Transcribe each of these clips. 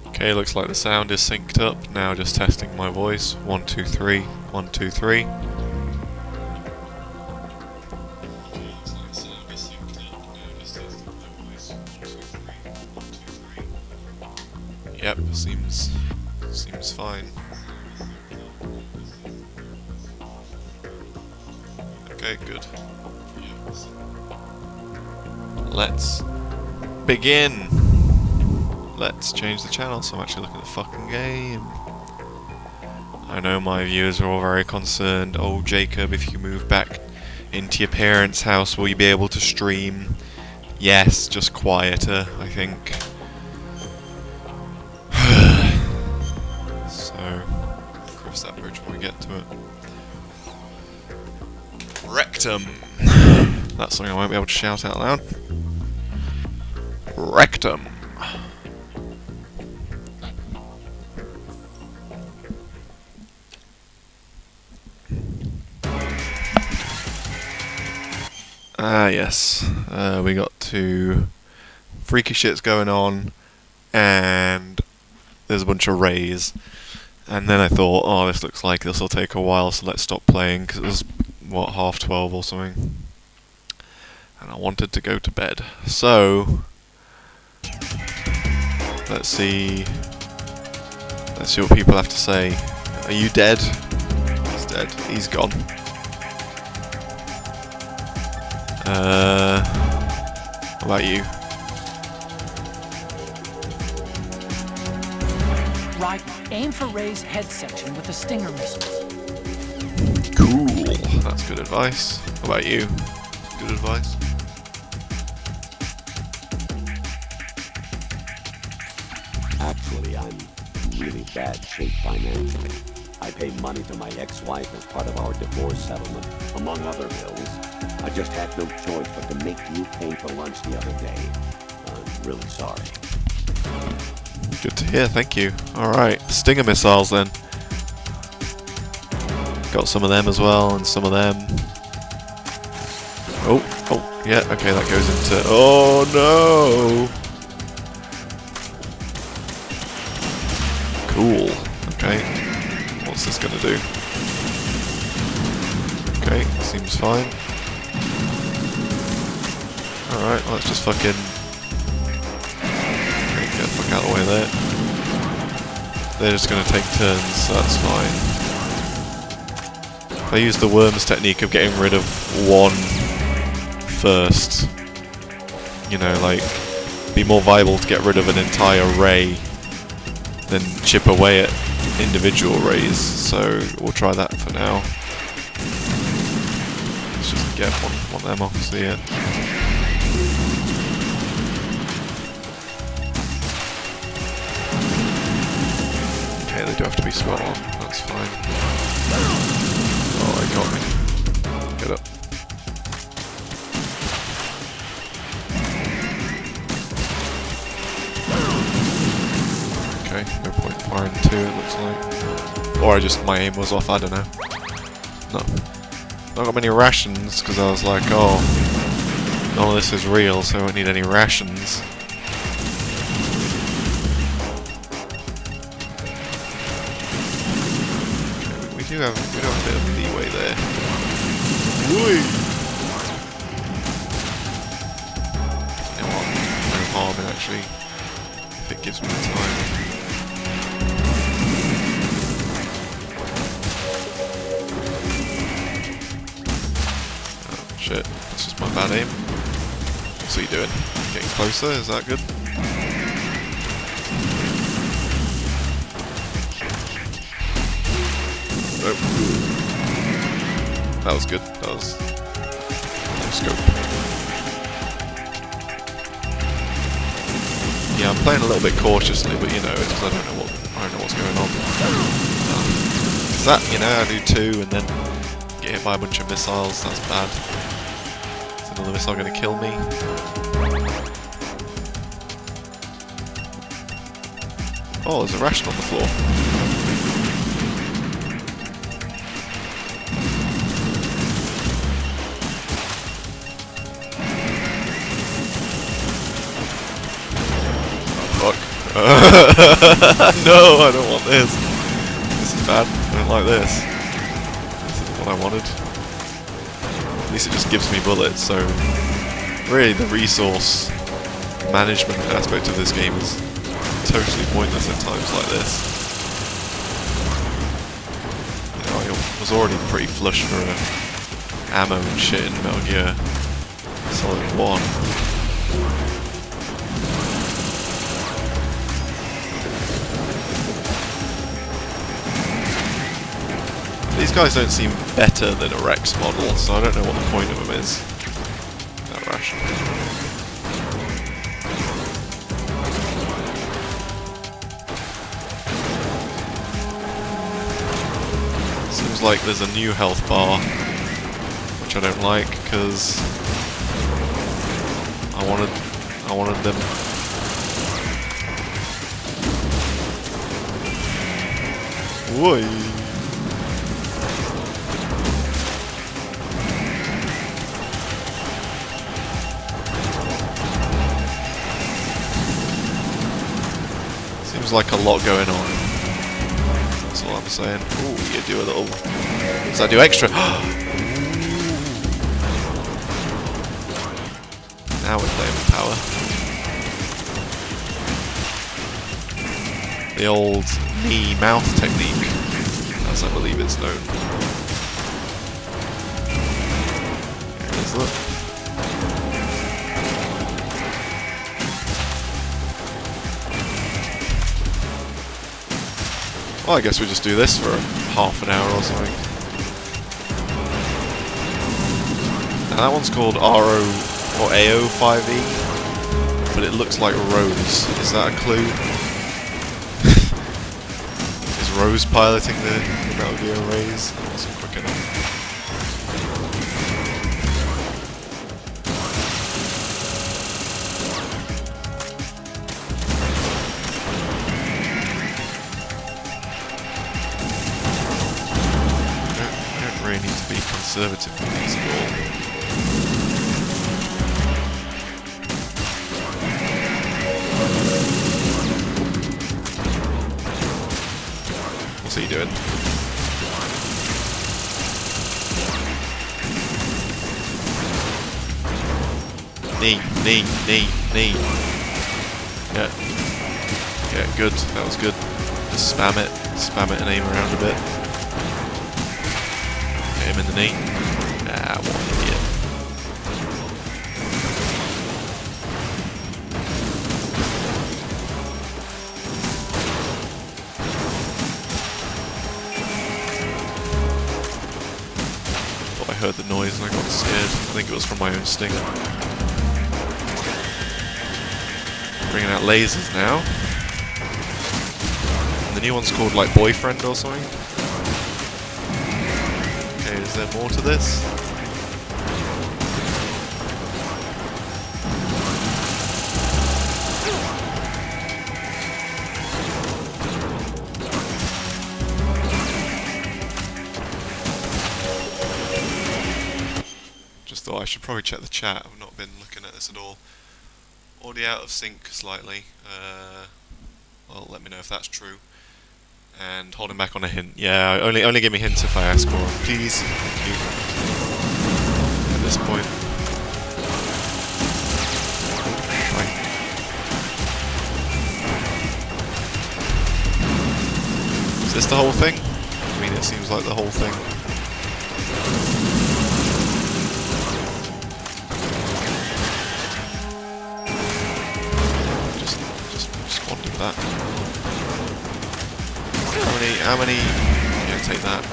Okay, looks like the sound is synced up. Now just testing my voice. 1, 2, 3. 1, 2, 3. Yep, seems fine. Okay, good. Let's begin. Let's change the channel so I'm actually looking at the fucking game. I know my viewers are all very concerned. Oh, Jacob, if you move back into your parents' house, will you be able to stream? Yes, just quieter, I think. So, cross that bridge when we get to it. Rectum! That's something I won't be able to shout out loud. Rectum! Ah, yes. We got to freaky shit's going on, and there's a bunch of rays. And then I thought, oh, this looks like this will take a while, so let's stop playing, because it was, what, 12:30 or something. And I wanted to go to bed. So, let's see what people have to say. Are you dead? He's dead. He's gone. What about you? Right, aim for Ray's head section with the Stinger missiles. Cool. That's good advice. What about you? Good advice? Actually, I'm in really bad shape financially. I pay money to my ex-wife as part of our divorce settlement, among other bills. I just had no choice but to make you pay for lunch the other day. I'm really sorry. Good to hear, thank you. Alright, Stinger missiles then. Got some of them as well, and some of them. Oh, yeah, okay, that goes into... Oh no! Cool. Okay. What's this gonna do? Okay, seems fine. Alright, let's just fucking... Okay, get the fuck out of the way there. They're just gonna take turns, so that's fine. If I use the worms technique of getting rid of one first, you know, like, be more viable to get rid of an entire ray than chip away at individual rays, so we'll try that for now. Let's just get one of them, obviously, yeah. Okay, they do have to be spot on, that's fine. Oh, they got me. Get up. Okay, no point firing two, it looks like. Or my aim was off, I don't know. No. Not got many rations, because I was like, oh, none of this is real, so I won't need any rations. Okay, we do have a bit of leeway there. Whee! You know what? No harm in actually, if it gives me the time. Shit, that's just my bad aim. What's he doing? Getting closer, is that good? Nope. That was good, that was... no scope. Yeah, I'm playing a little bit cautiously, but you know, it's I don't know what's going on. Is that, you know, I do two and then get hit by a bunch of missiles, that's bad. Another missile gonna kill me. Oh, there's a ration on the floor. Fuck. No, I don't want this. This is bad. I don't like this. This isn't what I wanted. At least it just gives me bullets, so really the resource management aspect of this game is totally pointless at times like this. You know, I was already pretty flush for ammo and shit in Metal Gear Solid 1. These guys don't seem better than a Rex model, so I don't know what the point of them is. That ration. Seems like there's a new health bar, which I don't like because I wanted them. Whoa. Seems like a lot going on. That's all I'm saying. Ooh, you do a little... Does that do extra? Now we're playing with power. The old knee-mouth technique, as I believe it's known. Here it is, look. Well, I guess we just do this for half an hour or something. Now that one's called RO or AO5E, but it looks like Rose. Is that a clue? Is Rose piloting the Metal Gear Rays? That wasn't quick enough. Need to be conservative with these at all. What's he doing? Knee. Yeah. Yeah, good. That was good. Just spam it and aim around a bit. Him in the knee. Ah, what an idiot. Thought I heard the noise and I got scared. I think it was from my own stinger. Bringing out lasers now. And the new one's called like Boyfriend or something. Okay, is there more to this? Just thought I should probably check the chat. I've not been looking at this at all. Audio out of sync slightly. Well, let me know if that's true. And holding back on a hint. Yeah, only give me hints if I ask for them, please. Thank you. At this point. Fine. Is this the whole thing? I mean, it seems like the whole thing. Just squandered that. How many, yeah, take that.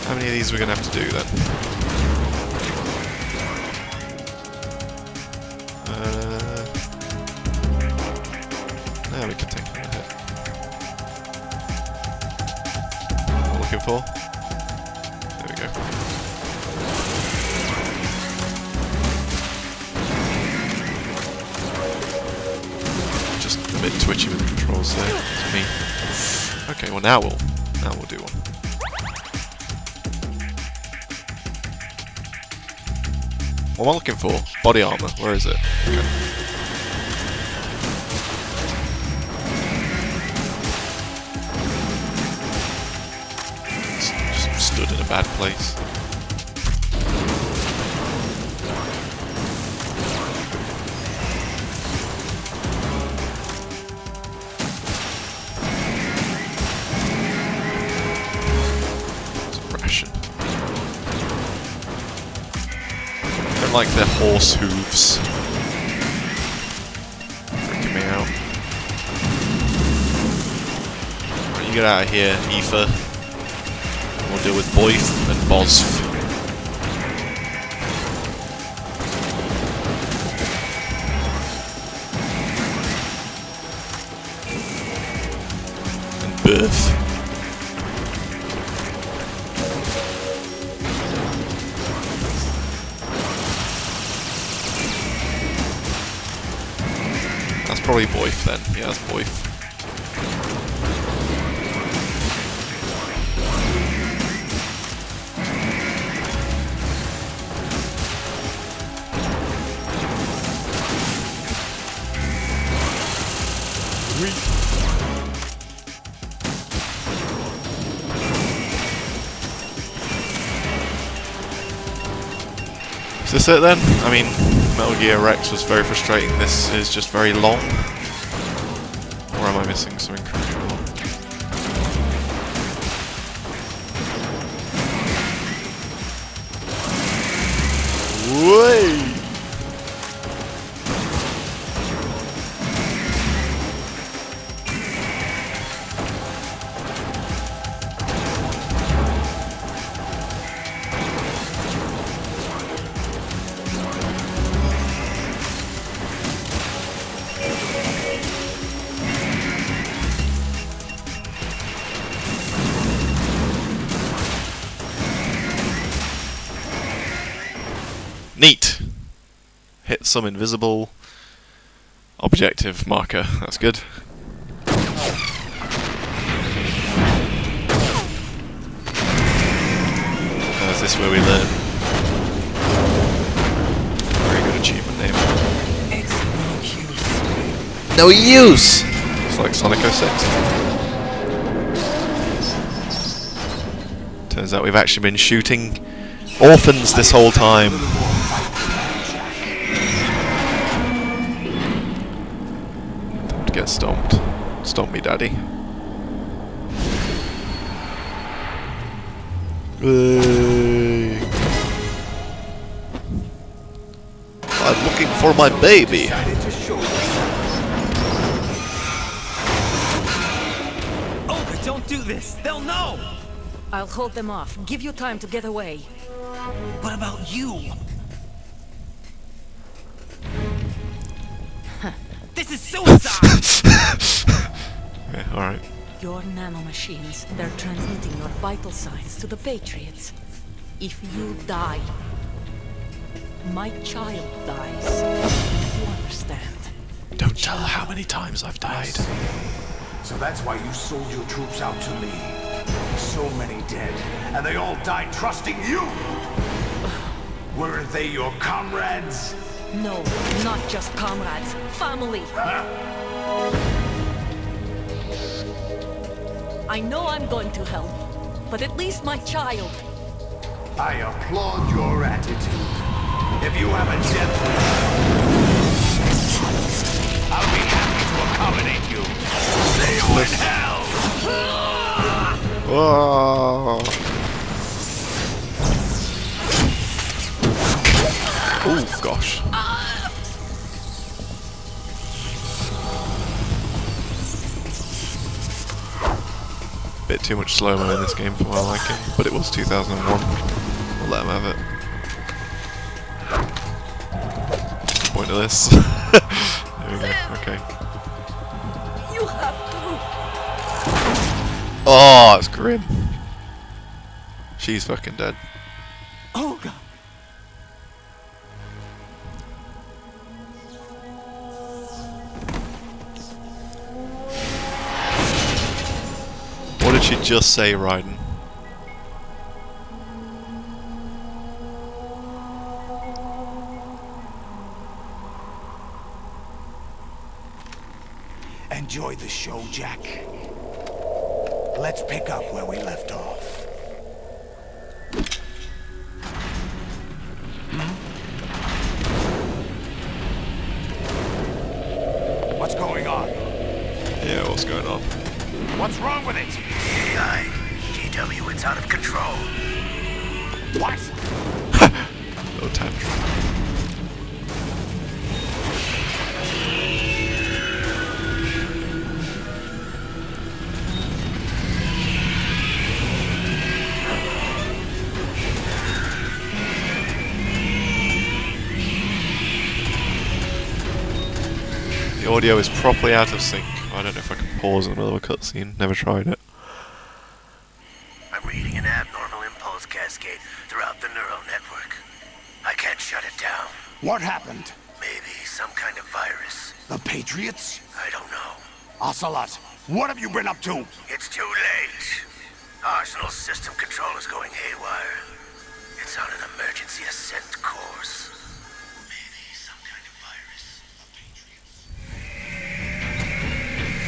How many of these are we going to have to do then? Now we can take them ahead. What I'm looking for? There we go. Just a bit twitchy with the controls there. It's me. Okay, well now we'll do one. What am I looking for? Body armor. Where is it? Okay. Just stood in a bad place. Like their horse hooves. Freaking me out. Right, you get out of here, Aoife. We'll deal with Boyth and Bosf. And Birth. Probably Boyth then. Yeah, that's Boyth. Is this it then? I mean, Metal Gear Rex was very frustrating. This is just very long. Or am I missing something crucial? Whey! Neat! Hit some invisible objective marker. That's good. Is this where we learn? Very good achievement name. No use! It's like Sonic 06. Turns out we've actually been shooting orphans this whole time. Time to get stomped. Stomp me, daddy. Hey. I'm looking for my baby. Oh, don't do this. They'll know. I'll hold them off. Give you time to get away. What about you? This is suicide! Yeah, alright. Your nanomachines, they're transmitting your vital signs to the Patriots. If you die, my child dies. You understand? Don't tell her how many times I've died. So that's why you sold your troops out to me. So many dead, and they all died trusting you! Weren't they your comrades? No, not just comrades. Family. I know I'm going to hell, but at least my child. I applaud your attitude. If you have a death wish, I'll be happy to accommodate you. See you in hell! Whoa. Oh gosh. Bit too much slow-mo in this game for my liking, but it was 2001. We'll let him have it. What's the point of this? There we go, okay. You have to. Oh, it's grim. She's fucking dead. Oh, God. did she just say, Raiden? Enjoy the show, Jack. Let's pick up where we left off. What's going on? Yeah, what's going on? What's wrong with it? AI, GW, it's out of control. What? No tantrum. The audio is properly out of sync. I don't know if I can pause in the middle of a cutscene. Never tried it. I'm reading an abnormal impulse cascade throughout the neural network. I can't shut it down. What happened? Maybe some kind of virus. The Patriots? I don't know. Ocelot, what have you been up to? It's too late. Arsenal's system control is going haywire. It's on an emergency ascent course. Maybe some kind of virus.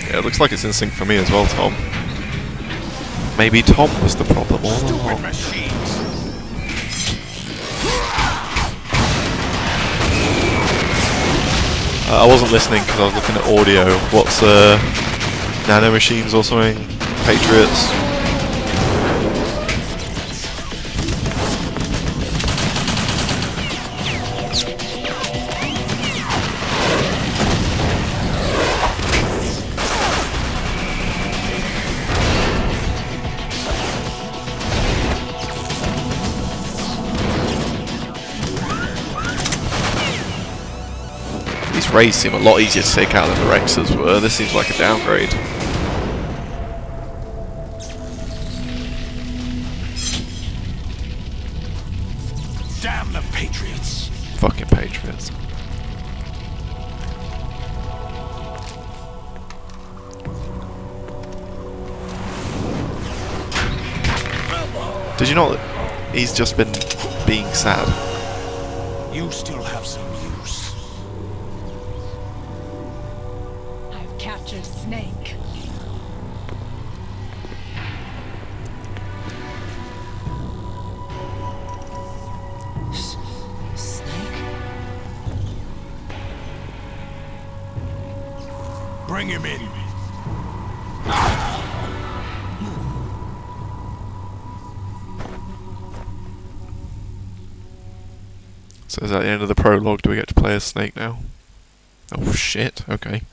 Yeah, it looks like it's in sync for me as well, Tom. Maybe Tom was the problem all Stupid along. machines. I wasn't listening because I was looking at audio. What's Nano Machines or something? Patriots? These Rays seem a lot easier to take out than the Rexes were. This seems like a downgrade. Damn the Patriots. Fucking Patriots. Did you know that he's just been being sad? You still have some use. I've captured Snake. Snake? Bring him in. So is that the end of the prologue? Do we get to play as Snake now? Oh shit, okay.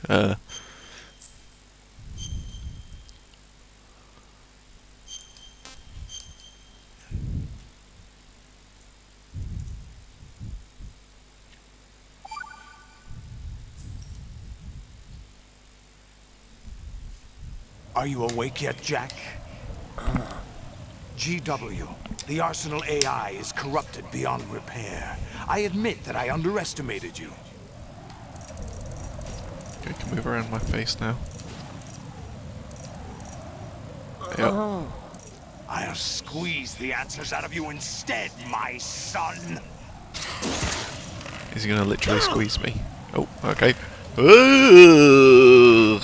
Are you awake yet, Jack? GW, the Arsenal AI is corrupted beyond repair. I admit that I underestimated you. Okay, I can move around my face now. Yep. I'll squeeze the answers out of you instead, my son. Is he gonna literally squeeze me? Oh, okay. Ugh.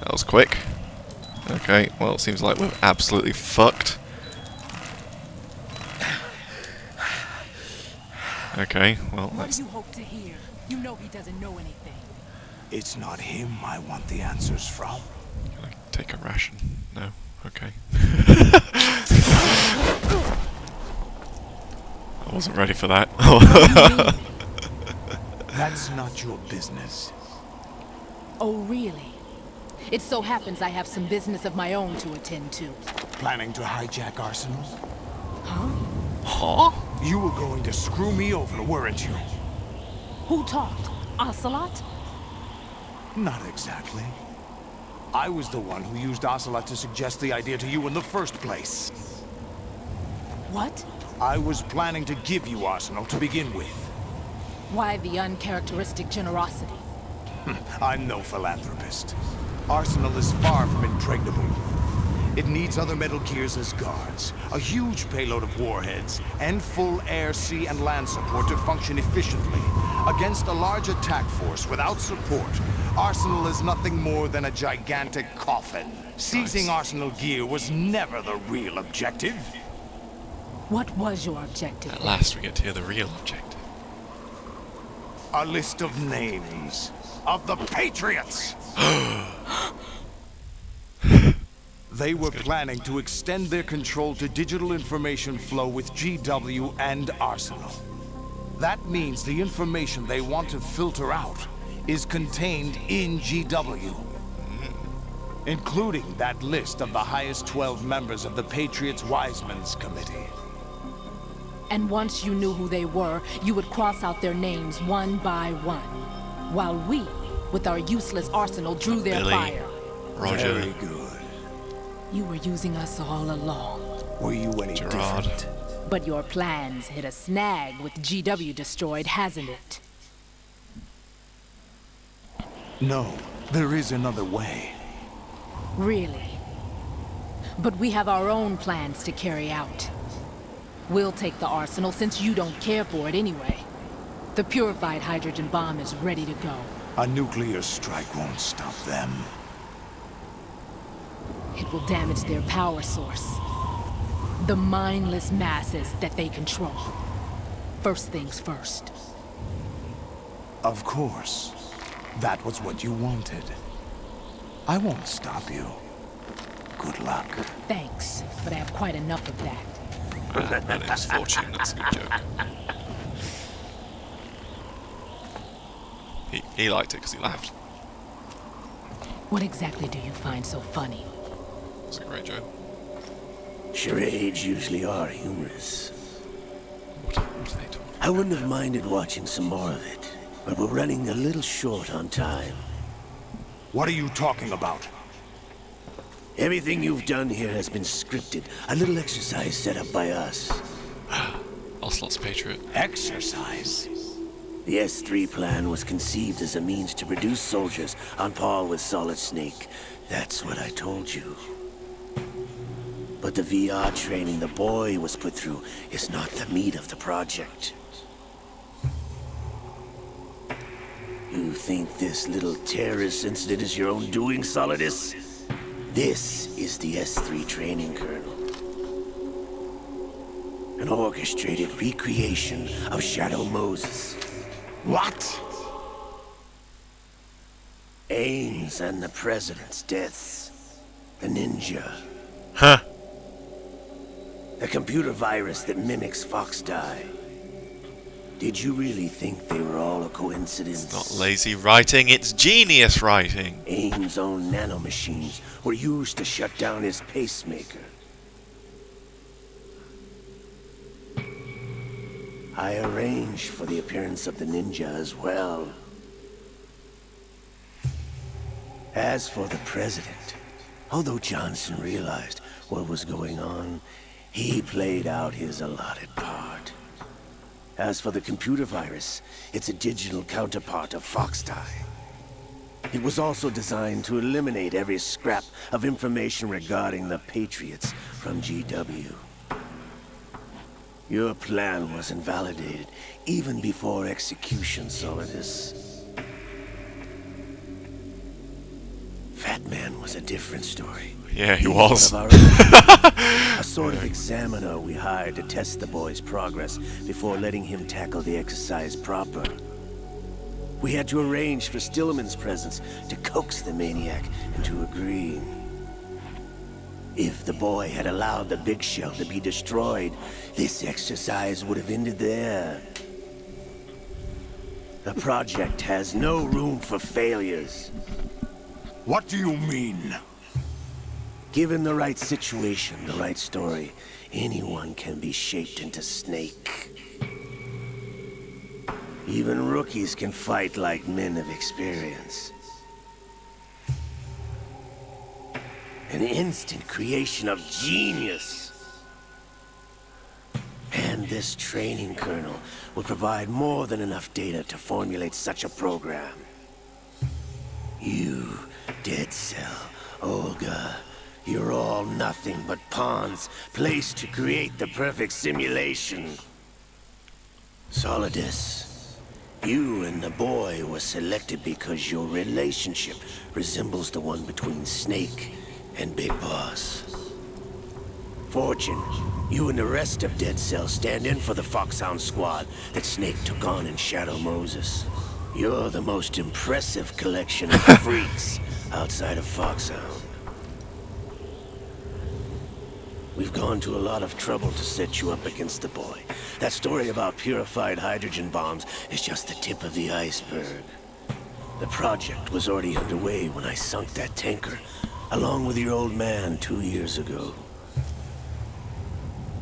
That was quick. Okay, well it seems like we're absolutely fucked. Okay, well What that's... do you hope to hear? You know he doesn't know anything. It's not him I want the answers from. Can I take a ration? No? Okay. I wasn't ready for that. That's not your business. Oh, really? It so happens I have some business of my own to attend to. Planning to hijack Arsenal? Huh? Huh? You were going to screw me over, weren't you? Who talked? Ocelot? Not exactly. I was the one who used Ocelot to suggest the idea to you in the first place. What? I was planning to give you Arsenal to begin with. Why the uncharacteristic generosity? I'm no philanthropist. Arsenal is far from impregnable. It needs other Metal Gears as guards, a huge payload of warheads, and full air, sea, and land support to function efficiently. Against a large attack force without support, Arsenal is nothing more than a gigantic coffin. Seizing Arsenal gear was never the real objective. What was your objective? At last we get to hear the real objective. A list of names of the Patriots! They were planning to extend their control to digital information flow with GW and Arsenal. That means the information they want to filter out is contained in GW. Including that list of the highest 12 members of the Patriots Wiseman's Committee. And once you knew who they were, you would cross out their names one by one. While we, with our useless arsenal, drew their Billy. fire. Roger. Very good. You were using us all along. Were you any Gerard. different? But your plans hit a snag with GW destroyed, hasn't it? No, there is another way. Really? But we have our own plans to carry out. We'll take the arsenal since you don't care for it anyway. The purified hydrogen bomb is ready to go. A nuclear strike won't stop them. It will damage their power source. The mindless masses that they control. First things first. Of course. That was what you wanted. I won't stop you. Good luck. Thanks, but I have quite enough of that. My name's Fortune, that's a good joke. He liked it because he laughed. What exactly do you find so funny? It's a great joke. Charades usually are humorous. What are they talking? I wouldn't have minded watching some more of it, but we're running a little short on time. What are you talking about? Everything you've done here has been scripted. A little exercise set up by us. Ocelot's Patriot. Exercise? The S3 plan was conceived as a means to produce soldiers on par with Solid Snake. That's what I told you. But the VR training the boy was put through is not the meat of the project. You think this little terrorist incident is your own doing, Solidus? This is the S3 training kernel. An orchestrated recreation of Shadow Moses. What? Ames and the President's deaths. The ninja. Huh. The computer virus that mimics Foxdie. Did you really think they were all a coincidence? Not lazy writing, it's genius writing. Ames' own nanomachines were used to shut down his pacemaker. I arranged for the appearance of the ninja as well. As for the President, although Johnson realized what was going on, he played out his allotted part. As for the computer virus, it's a digital counterpart of Foxdie. It was also designed to eliminate every scrap of information regarding the Patriots from GW. Your plan was invalidated even before execution, Solidus. Fat Man was a different story. Yeah, he was. One of our own. A sort of examiner we hired to test the boy's progress before letting him tackle the exercise proper. We had to arrange for Stillman's presence to coax the maniac into agreeing. If the boy had allowed the big shell to be destroyed, this exercise would have ended there. The project has no room for failures. What do you mean? Given the right situation, the right story, anyone can be shaped into Snake. Even rookies can fight like men of experience. An instant creation of genius. And this training kernel will provide more than enough data to formulate such a program. You Dead Cell, Olga, you're all nothing but pawns placed to create the perfect simulation. Solidus, you and the boy were selected because your relationship resembles the one between Snake and Big Boss. Fortune, you and the rest of Dead Cell stand in for the Foxhound squad that Snake took on in Shadow Moses. You're the most impressive collection of freaks outside of Foxhound. We've gone to a lot of trouble to set you up against the boy. That story about purified hydrogen bombs is just the tip of the iceberg. The project was already underway when I sunk that tanker, along with your old man 2 years ago.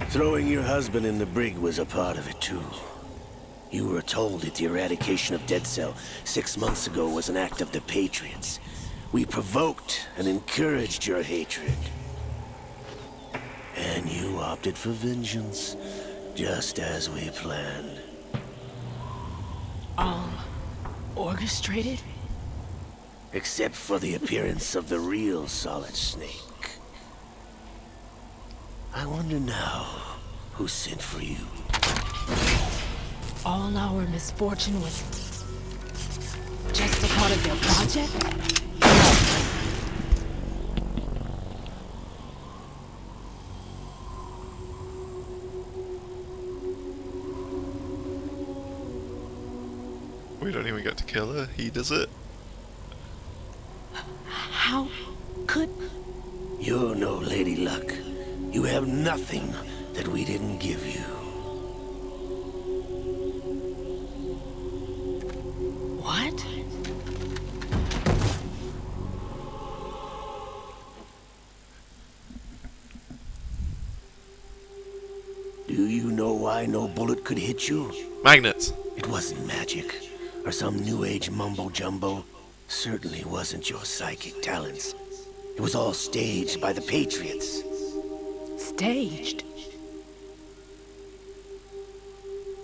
Throwing your husband in the brig was a part of it too. You were told that the eradication of Dead Cell 6 months ago was an act of the Patriots. We provoked and encouraged your hatred. And you opted for vengeance, just as we planned. All orchestrated? Except for the appearance of the real Solid Snake. I wonder now who sent for you. All our misfortune was just a part of their project? We don't even get to kill her. He does it. How could... You're no Lady Luck. You have nothing that we didn't give you. What? Do you know why no bullet could hit you? Magnets. It wasn't magic, or some new age mumbo-jumbo. Certainly wasn't your psychic talents. It was all staged by the Patriots. Staged?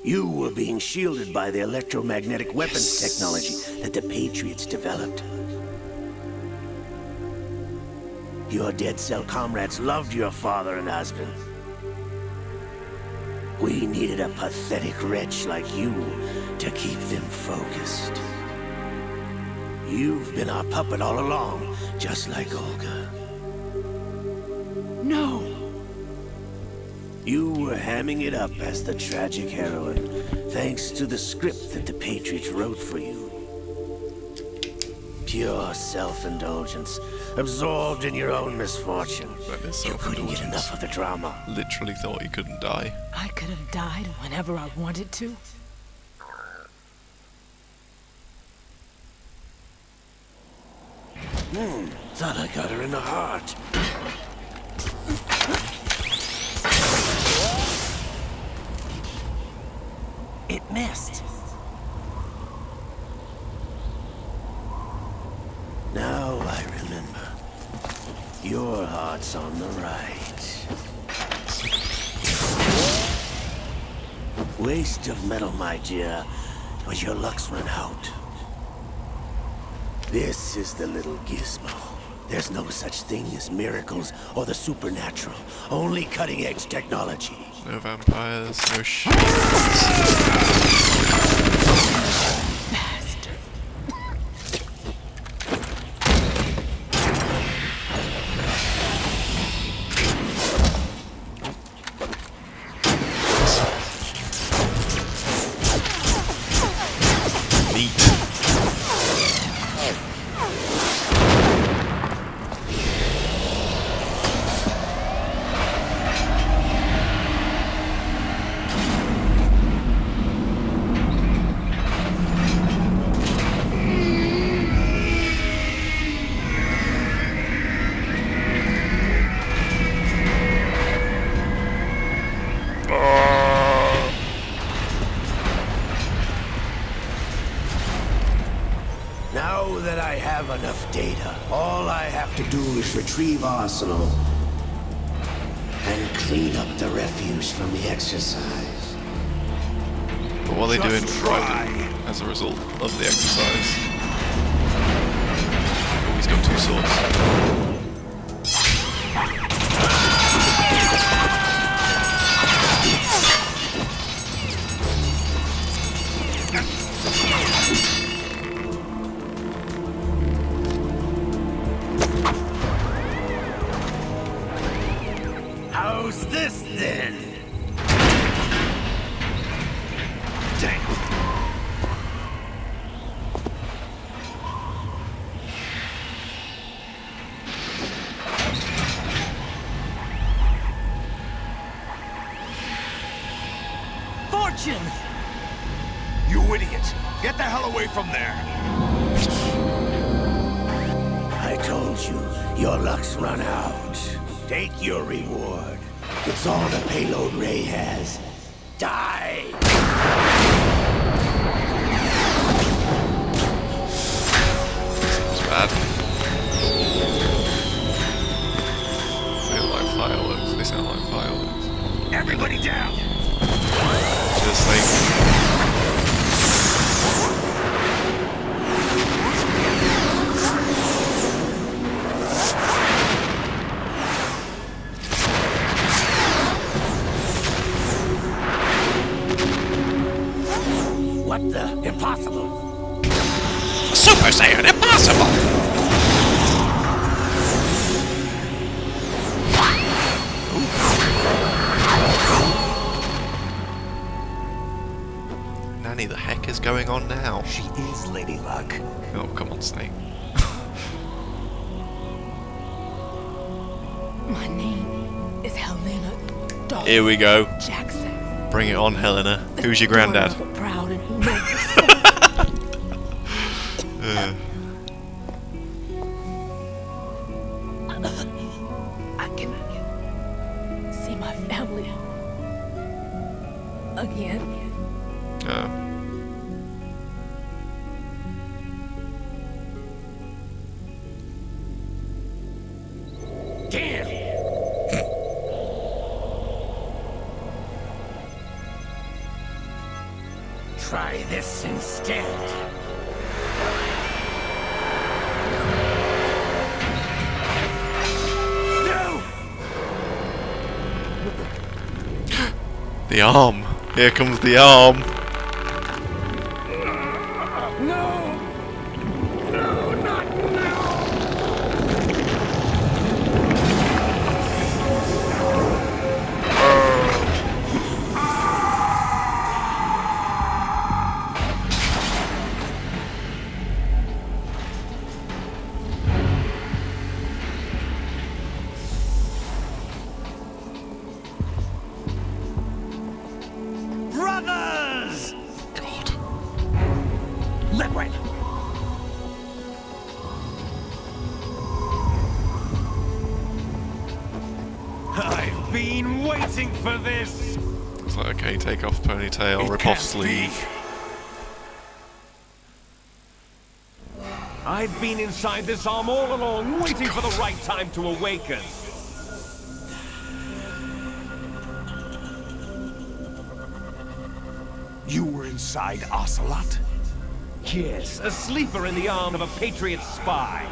You were being shielded by the electromagnetic weapons technology that the Patriots developed. Your Dead Cell comrades loved your father and husband. We needed a pathetic wretch like you to keep them focused. You've been our puppet all along, just like Olga. No. You were hamming it up as the tragic heroine, thanks to the script that the Patriots wrote for you. Pure self-indulgence, absorbed in your own misfortune. That is You couldn't get self-indulgence. enough of the drama. Literally thought he couldn't die. I could have died whenever I wanted to. Thought I got her in the heart. It missed. Now I remember. Your heart's on the right. Waste of metal, my dear, but your luck's run out. This is the little gizmo. There's no such thing as miracles or the supernatural. Only cutting-edge technology. No vampires, no shit. Bastard. Neat. Now that I have enough data, all I have to do is retrieve Arsenal and clean up the refuse from the exercise. But what are they doing Just right try. as a result of the exercise? he's got 2 swords. How's this then? Damn. Fortune! You idiot! Get the hell away from there! I told you, your luck's run out. Take your reward. It's all the payload Ray has. Die! Seems bad. They look like fireworks. They sound like fireworks. Everybody down! Just like... What the? Impossible! Super Saiyan, impossible! Nanny, the heck is going on now? She is Lady Luck. Oh, come on, Snake. My name is Helena Dawn Here we go. Jackson. Bring it on, Helena. Who's your granddad? Daughter of a proud and noble I can see my family again. Damn! Try this instead. No! The arm. Here comes the arm. No! No, not now! Brothers! God. Liquid! I've been waiting for this! It's like, okay, take off ponytail, rip off sleeve. I've been inside this arm all along, waiting for the right time to awaken. You were inside Ocelot? Yes, a sleeper in the arm of a Patriot spy.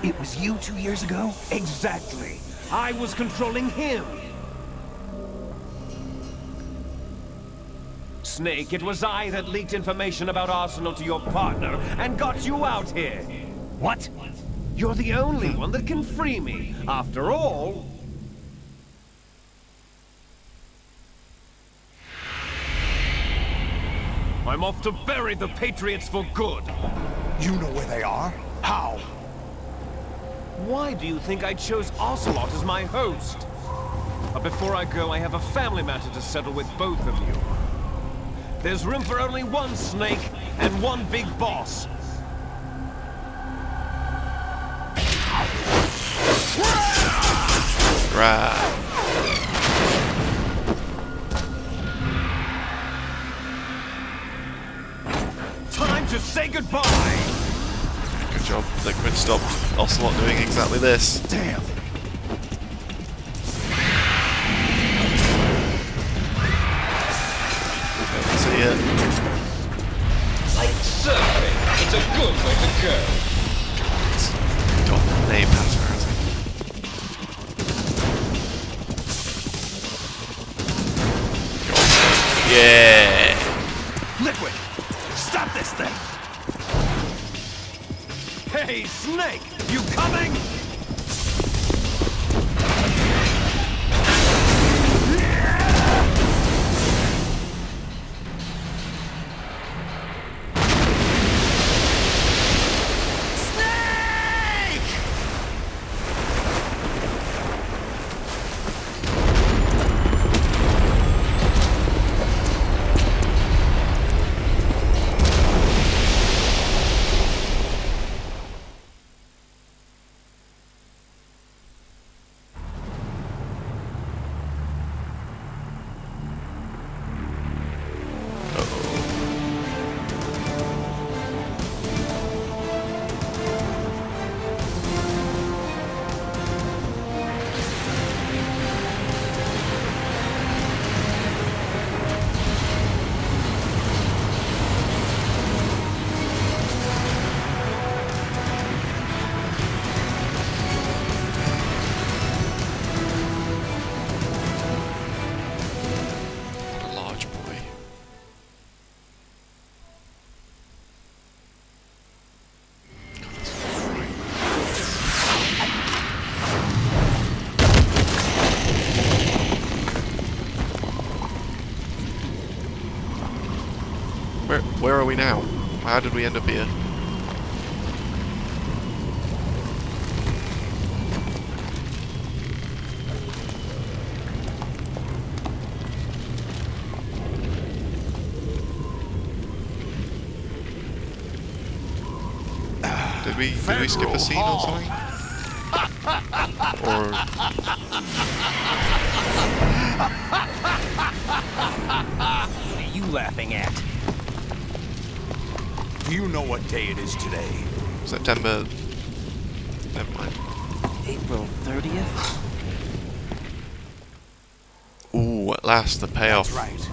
It was you 2 years ago? Exactly. I was controlling him. Snake, it was I that leaked information about Arsenal to your partner and got you out here. What? You're the only one that can free me. After all... I'm off to bury the Patriots for good. You know where they are? How? Why do you think I chose Ocelot as my host? But before I go, I have a family matter to settle with both of you. There's room for only one Snake and one big boss. Right. Time to say goodbye! Good job. Liquid stopped Ocelot doing exactly this. Damn. See ya. Like surfing, it's a good way to go. aim past her, is it? Yeah! Liquid! Stop this thing! Hey, Snake! You coming? What a large boy. Where are we now? How did we end up here? Did we skip a scene or something? Or What are you laughing at? Do you know what day it is today? September? Never mind. April 30th? Ooh, at last the payoff. That's right.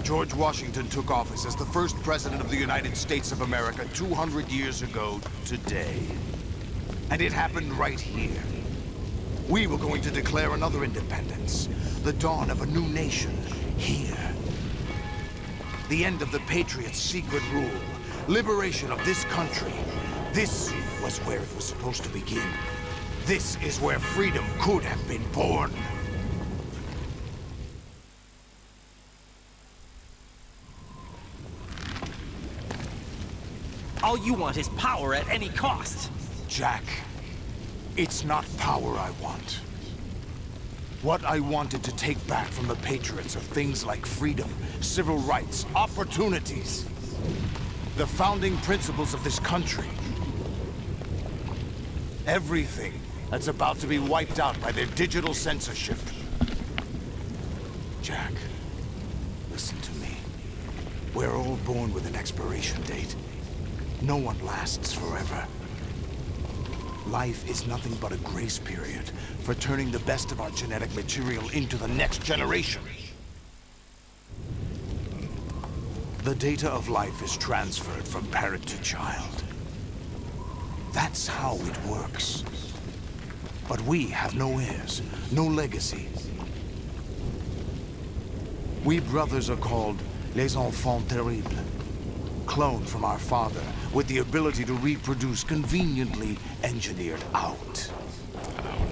George Washington took office as the first president of the United States of America 200 years ago today. And it happened right here. We were going to declare another independence, the dawn of a new nation, here. The end of the Patriots' secret rule, liberation of this country. This was where it was supposed to begin. This is where freedom could have been born. All you want is power at any cost. Jack, it's not power I want. What I wanted to take back from the Patriots are things like freedom, civil rights, opportunities. The founding principles of this country. Everything that's about to be wiped out by their digital censorship. Jack, listen to me. We're all born with an expiration date. No one lasts forever. Life is nothing but a grace period for turning the best of our genetic material into the next generation. The data of life is transferred from parent to child. That's how it works. But we have no heirs, no legacy. We brothers are called les enfants terribles. Cloned from our father, with the ability to reproduce conveniently engineered out.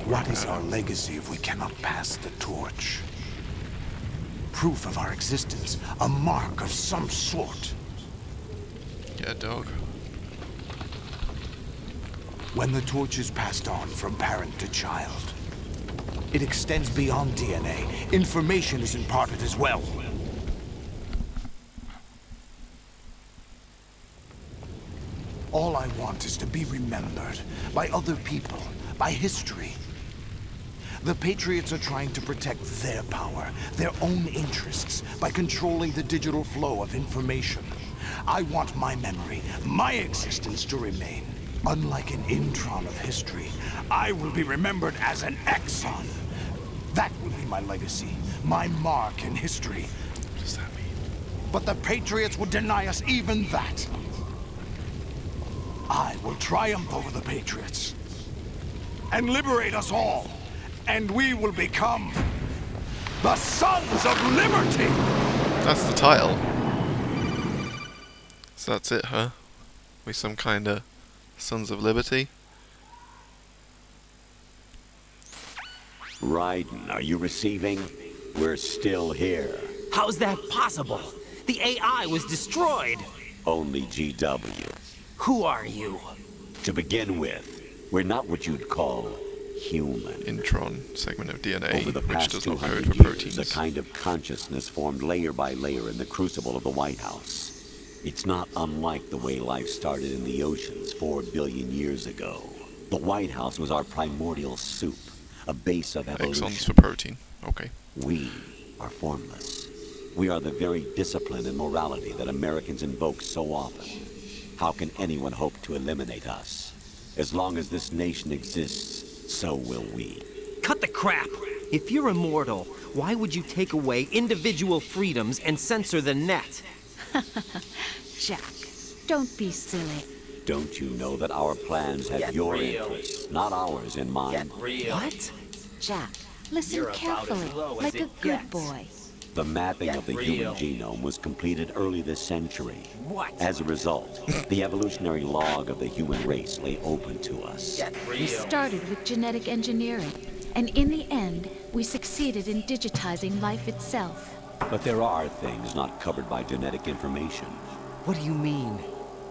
What is our legacy if we cannot pass the torch? Proof of our existence, a mark of some sort. Yeah, dog. When the torch is passed on from parent to child, it extends beyond DNA. Information is imparted as well. All I want is to be remembered by other people, by history. The Patriots are trying to protect their power, their own interests, by controlling the digital flow of information. I want my memory, my existence to remain. Unlike an intron of history, I will be remembered as an exon. That will be my legacy, my mark in history. What does that mean? But the Patriots would deny us even that. I will triumph over the Patriots and liberate us all, and we will become the Sons of Liberty! That's the title. So that's it, huh? We some kinda Sons of Liberty? Raiden, are you receiving? We're still here. How's that possible? The AI was destroyed. Only GW. Who are you? To begin with, we're not what you'd call human. Intron segment of DNA, Over the which past does not 200 code for years, proteins. a kind of consciousness formed layer by layer in the crucible of the White House. It's not unlike the way life started in the oceans 4 billion years ago. The White House was our primordial soup, a base of evolution. Exons for protein. Okay. We are formless. We are the very discipline and morality that Americans invoke so often. How can anyone hope to eliminate us? As long as this nation exists, so will we. Cut the crap! If you're immortal, why would you take away individual freedoms and censor the net? Jack, don't be silly. Don't you know that our plans have your interests, not ours, in mind? What? Jack, listen carefully, like a good boy. The mapping of the human genome was completed early this century. What? As a result, the evolutionary log of the human race lay open to us. We started with genetic engineering, and in the end, we succeeded in digitizing life itself. But there are things not covered by genetic information. What do you mean?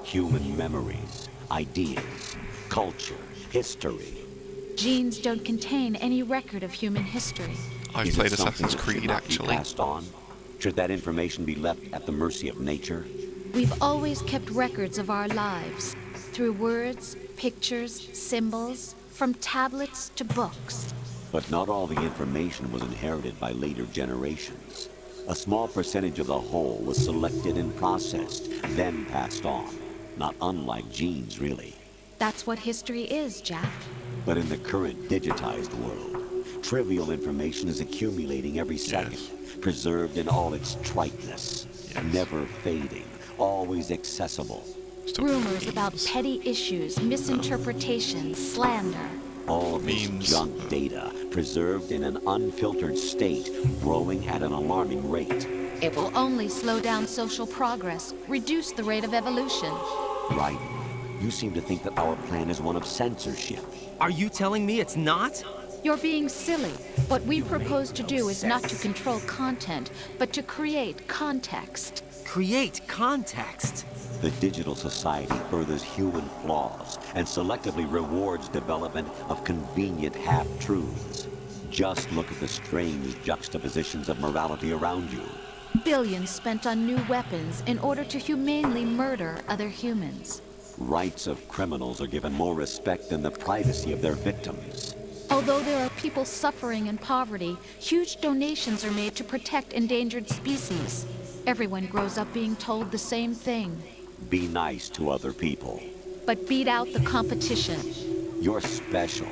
Human memories, ideas, culture, history. Genes don't contain any record of human history. I've Is it played something Assassin's that should Creed, not be actually. passed on? Should that information be left at the mercy of nature? We've always kept records of our lives, through words, pictures, symbols, from tablets to books. But not all the information was inherited by later generations. A small percentage of the whole was selected and processed, then passed on. Not unlike genes, really. That's what history is, Jack. But in the current digitized world, trivial information is accumulating every second, preserved in all its triteness, never fading, always accessible. Rumors about petty issues, misinterpretations, slander. All this Memes. junk data, preserved in an unfiltered state, growing at an alarming rate. It will only slow down social progress, reduce the rate of evolution. Right. You seem to think that our plan is one of censorship. Are you telling me it's not? You're being silly. What we propose to do is not to control content, but to create context. Create context. The digital society furthers human flaws and selectively rewards development of convenient half-truths. Just look at the strange juxtapositions of morality around you. Billions spent on new weapons in order to humanely murder other humans. Rights of criminals are given more respect than the privacy of their victims. Although there are people suffering in poverty, huge donations are made to protect endangered species. Everyone grows up being told the same thing. Be nice to other people. But beat out the competition. You're special.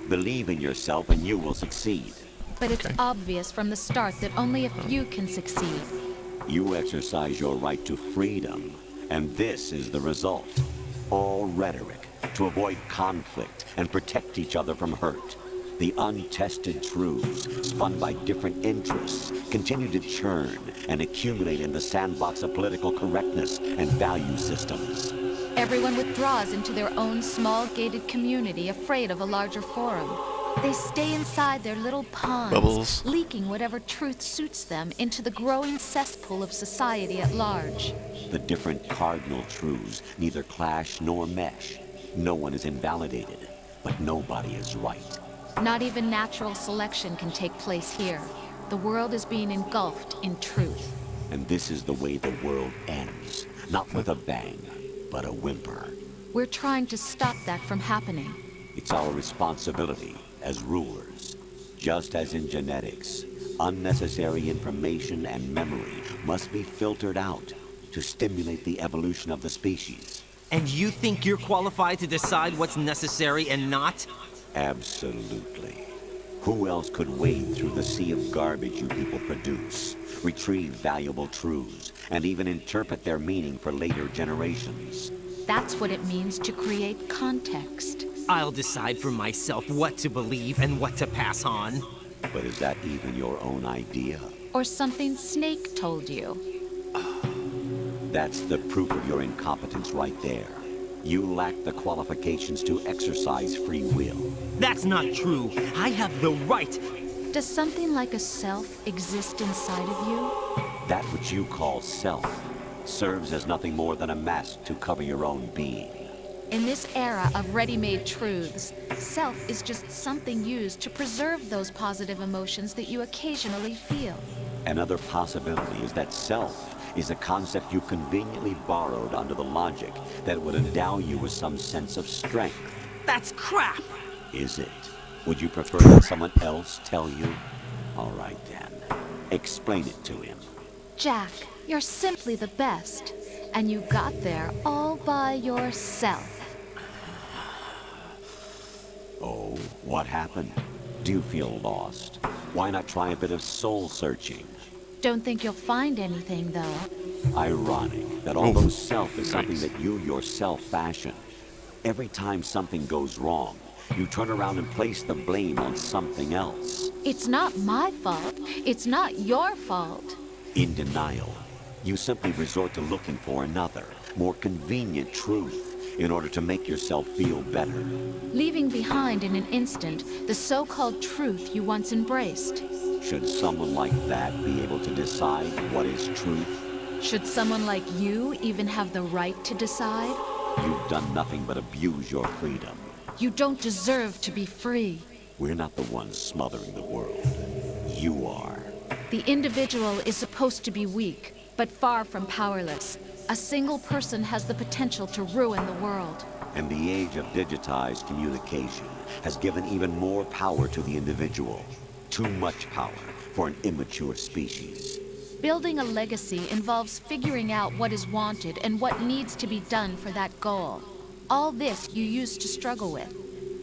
Believe in yourself and you will succeed. But it's obvious from the start that only a few can succeed. You exercise your right to freedom, and this is the result. All rhetoric to avoid conflict and protect each other from hurt. The untested truths, spun by different interests, continue to churn and accumulate in the sandbox of political correctness and value systems. Everyone withdraws into their own small gated community, afraid of a larger forum. They stay inside their little ponds, Bubbles. leaking whatever truth suits them into the growing cesspool of society at large. The different cardinal truths neither clash nor mesh. No one is invalidated, but nobody is right. Not even natural selection can take place here. The world is being engulfed in truth. And this is the way the world ends. Not with a bang, but a whimper. We're trying to stop that from happening. It's our responsibility as rulers. Just as in genetics, unnecessary information and memory must be filtered out to stimulate the evolution of the species. And you think you're qualified to decide what's necessary and not? Absolutely. Who else could wade through the sea of garbage you people produce, retrieve valuable truths, and even interpret their meaning for later generations? That's what it means to create context. I'll decide for myself what to believe and what to pass on. But is that even your own idea? Or something Snake told you. That's the proof of your incompetence right there. You lack the qualifications to exercise free will. That's not true. I have the right. Does something like a self exist inside of you? That which you call self serves as nothing more than a mask to cover your own being. In this era of ready-made truths, self is just something used to preserve those positive emotions that you occasionally feel. Another possibility is that self is a concept you conveniently borrowed under the logic that would endow you with some sense of strength. That's crap! Is it? Would you prefer that someone else tell you? All right then. Explain it to him. Jack, you're simply the best. And you got there all by yourself. Oh, what happened? Do you feel lost? Why not try a bit of soul searching? Don't think you'll find anything, though. Ironic that although self is something that you yourself fashion, every time something goes wrong, you turn around and place the blame on something else. It's not my fault. It's not your fault. In denial, you simply resort to looking for another, more convenient truth in order to make yourself feel better. Leaving behind in an instant the so-called truth you once embraced. Should someone like that be able to decide what is truth? Should someone like you even have the right to decide? You've done nothing but abuse your freedom. You don't deserve to be free. We're not the ones smothering the world. You are. The individual is supposed to be weak, but far from powerless. A single person has the potential to ruin the world. And the age of digitized communication has given even more power to the individual. Too much power for an immature species. Building a legacy involves figuring out what is wanted and what needs to be done for that goal. All this you used to struggle with.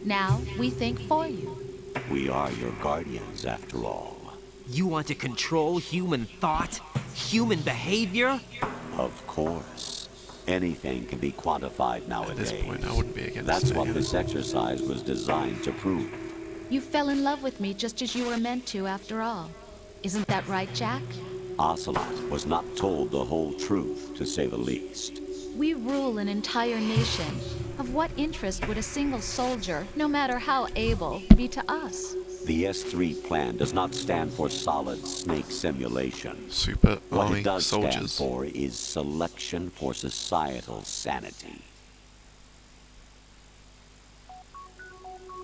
Now, we think for you. We are your guardians, after all. You want to control human thought? Human behavior? Of course. Anything can be quantified nowadays. At this point, I wouldn't be against That's it, what yeah. this exercise was designed to prove. You fell in love with me just as you were meant to, after all. Isn't that right, Jack? Ocelot was not told the whole truth, to say the least. We rule an entire nation. Of what interest would a single soldier, no matter how able, be to us? The S3 plan does not stand for solid snake simulation. Super What army it does stand soldiers. for is selection for societal sanity.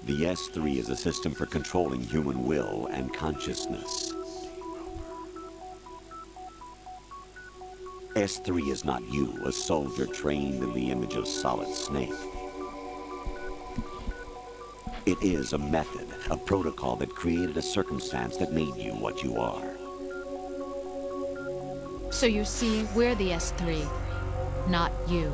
The S3 is a system for controlling human will and consciousness. S3 is not you, a soldier trained in the image of Solid Snake. It is a method, a protocol that created a circumstance that made you what you are. So you see, we're the S3, not you.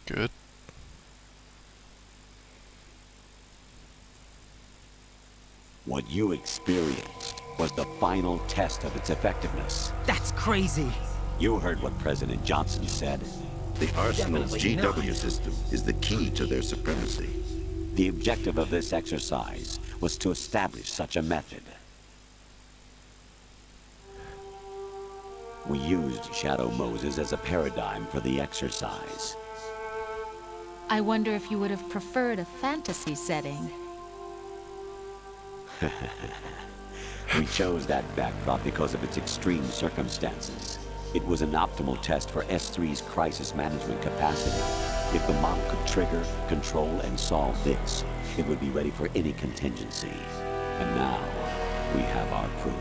Good. What you experienced was the final test of its effectiveness. That's crazy. You heard what President Johnson said. The Arsenal's Definitely GW not. system is the key to their supremacy. The objective of this exercise was to establish such a method. We used Shadow Moses as a paradigm for the exercise. I wonder if you would have preferred a fantasy setting. We chose that backdrop because of its extreme circumstances. It was an optimal test for S3's crisis management capacity. If the model could trigger, control, and solve this, it would be ready for any contingency. And now, we have our proof.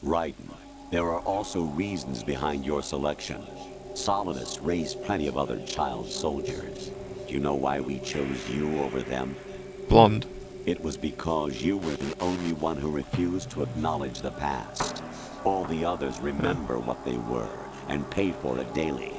Raiden, there are also reasons behind your selection. Solidus raised plenty of other child soldiers. Do you know why we chose you over them? Blonde. It was because you were the only one who refused to acknowledge the past. All the others remember what they were and pay for it daily.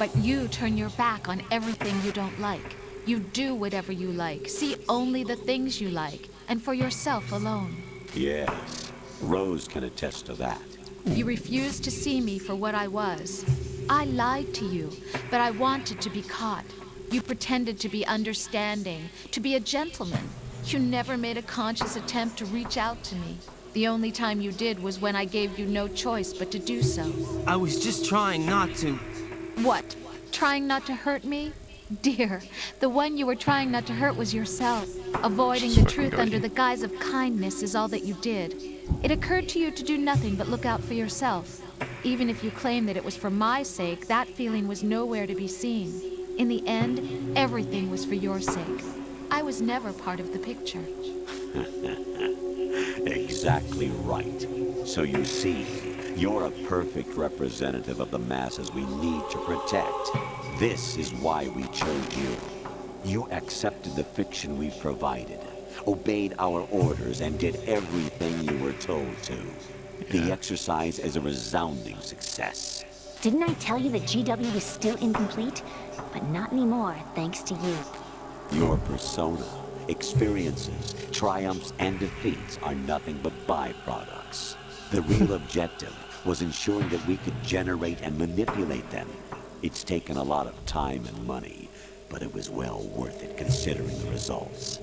But you turn your back on everything you don't like. You do whatever you like, see only the things you like, and for yourself alone. Yes, Rose can attest to that. You refused to see me for what I was. I lied to you, but I wanted to be caught. You pretended to be understanding, to be a gentleman. You never made a conscious attempt to reach out to me. The only time you did was when I gave you no choice but to do so. I was just trying not to... What? Trying not to hurt me? Dear, the one you were trying not to hurt was yourself. Avoiding the truth under the guise of kindness is all that you did. It occurred to you to do nothing but look out for yourself. Even if you claim that it was for my sake, that feeling was nowhere to be seen. In the end, everything was for your sake. I was never part of the picture. Exactly right. So you see, you're a perfect representative of the masses we need to protect. This is why we chose you. You accepted the fiction we've provided, obeyed our orders, and did everything you were told to. The exercise is a resounding success. Didn't I tell you that GW was still incomplete? But not anymore, thanks to you. Your persona, experiences, triumphs, and defeats are nothing but byproducts. The real objective was ensuring that we could generate and manipulate them. It's taken a lot of time and money, but it was well worth it considering the results.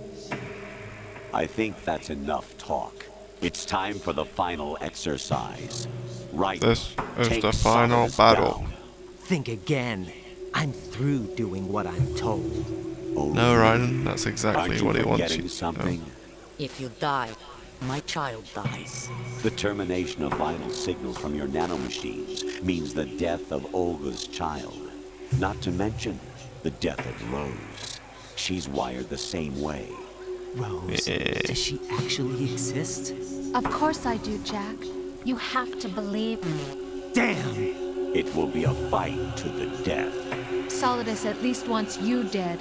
I think that's enough talk. It's time for the final exercise. Right. This is take the final Solidus battle. down. Think again. I'm through doing what I'm told. Oh, No, really? Ryan, that's exactly Aren't you what he wants forgetting you to something? know. If you die, my child dies. The termination of vital signals from your nanomachines means the death of Olga's child. Not to mention the death of Rose. She's wired the same way. Rose, does she actually exist? Of course I do, Jack. You have to believe me. Damn! It will be a fight to the death. Solidus at least wants you dead.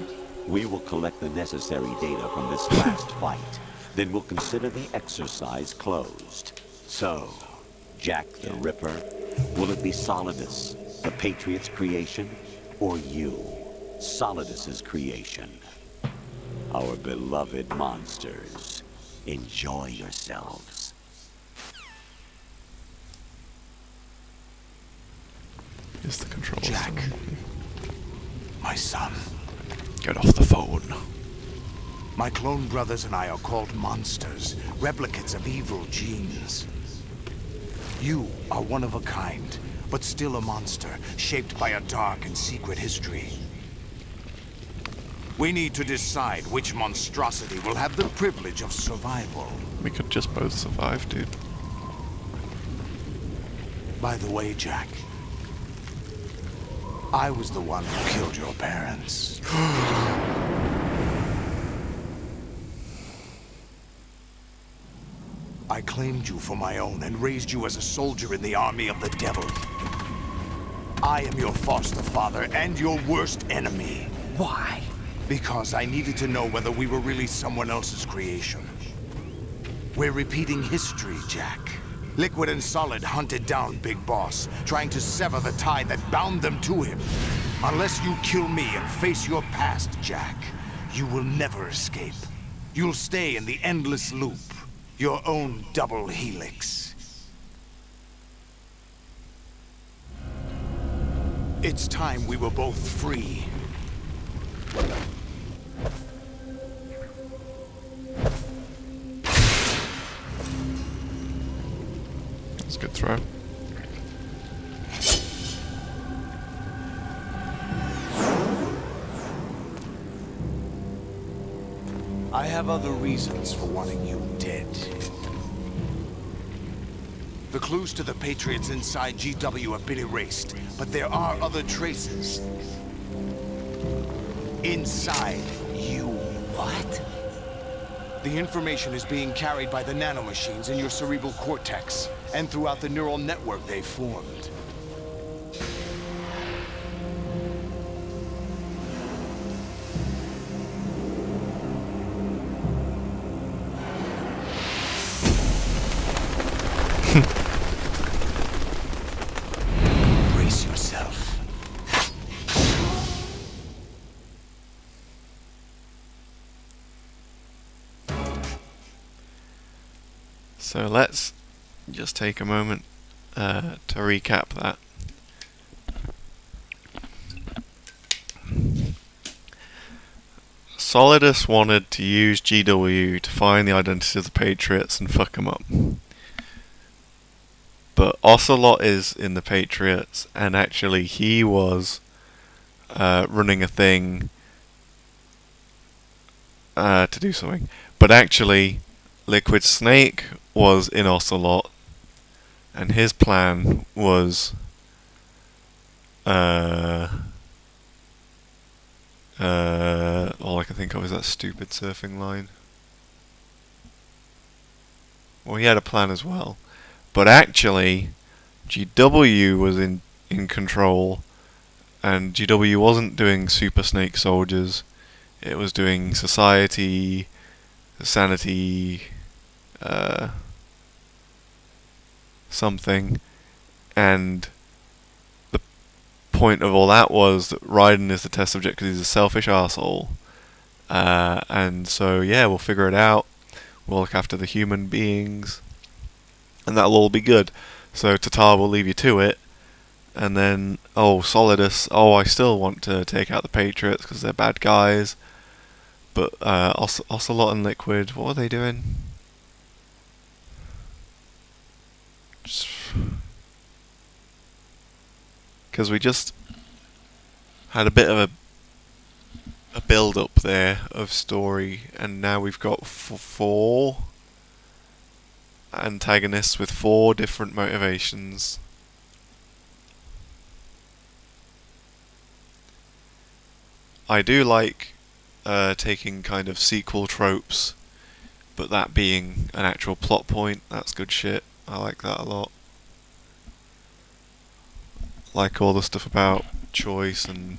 We will collect the necessary data from this last fight. Then we'll consider the exercise closed. So, Jack the Ripper, will it be Solidus, the Patriot's creation, or you, Solidus's creation? Our beloved monsters, enjoy yourselves. Is the controller Jack. still on? My son. Get off the phone. My clone brothers and I are called monsters, replicates of evil genes. You are one of a kind, but still a monster, shaped by a dark and secret history. We need to decide which monstrosity will have the privilege of survival. We could just both survive, dude. By the way, Jack, I was the one who killed your parents. I claimed you for my own and raised you as a soldier in the army of the devil. I am your foster father and your worst enemy. Why? Because I needed to know whether we were really someone else's creation. We're repeating history, Jack. Liquid and Solid hunted down Big Boss, trying to sever the tie that bound them to him. Unless you kill me and face your past, Jack, you will never escape. You'll stay in the endless loop, your own double helix. It's time we were both free. That's a good throw. I have other reasons for wanting you dead. The clues to the Patriots inside GW have been erased, but there are other traces. Inside you. What? The information is being carried by the nanomachines in your cerebral cortex, and throughout the neural network they formed. Brace yourself. So let's just take a moment to recap that. Solidus wanted to use GW to find the identity of the Patriots and fuck them up. But Ocelot is in the Patriots, and actually he was running a thing to do something. But actually, Liquid Snake was in Ocelot, and his plan was all I can think of is that stupid surfing line. Well, he had a plan as well. But actually, GW was in control, and GW wasn't doing Super Snake Soldiers. It was doing Society, Sanity, something, and the point of all that was that Raiden is the test subject because he's a selfish arsehole. And so, yeah, we'll figure it out. We'll look after the human beings, and that'll all be good. So Tatar will leave you to it, and then, oh, Solidus, oh, I still want to take out the Patriots because they're bad guys. But Ocelot and Liquid, what are they doing? Because we just had a bit of a build-up there of story, and now we've got 4 antagonists with 4 different motivations. I do like taking kind of sequel tropes, but that being an actual plot point, that's good shit. I like that a lot. Like all the stuff about choice and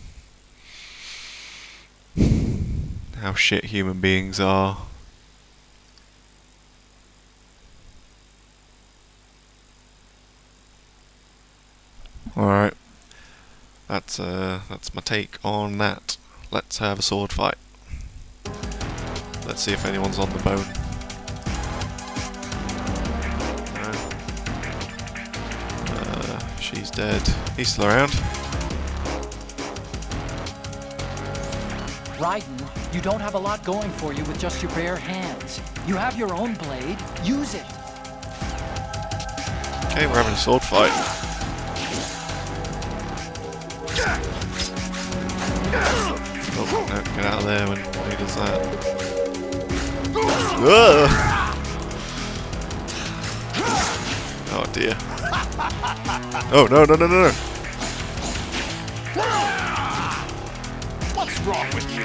how shit human beings are. Alright. That's my take on that. Let's have a sword fight. Let's see if anyone's on the bone. She's dead. He's still around. Raiden, you don't have a lot going for you with just your bare hands. You have your own blade. Use it. Okay, we're having a sword fight. Oh, no, get out of there when he does that. Whoa! Oh dear. Oh, no, no, no, no, no. What's wrong with you?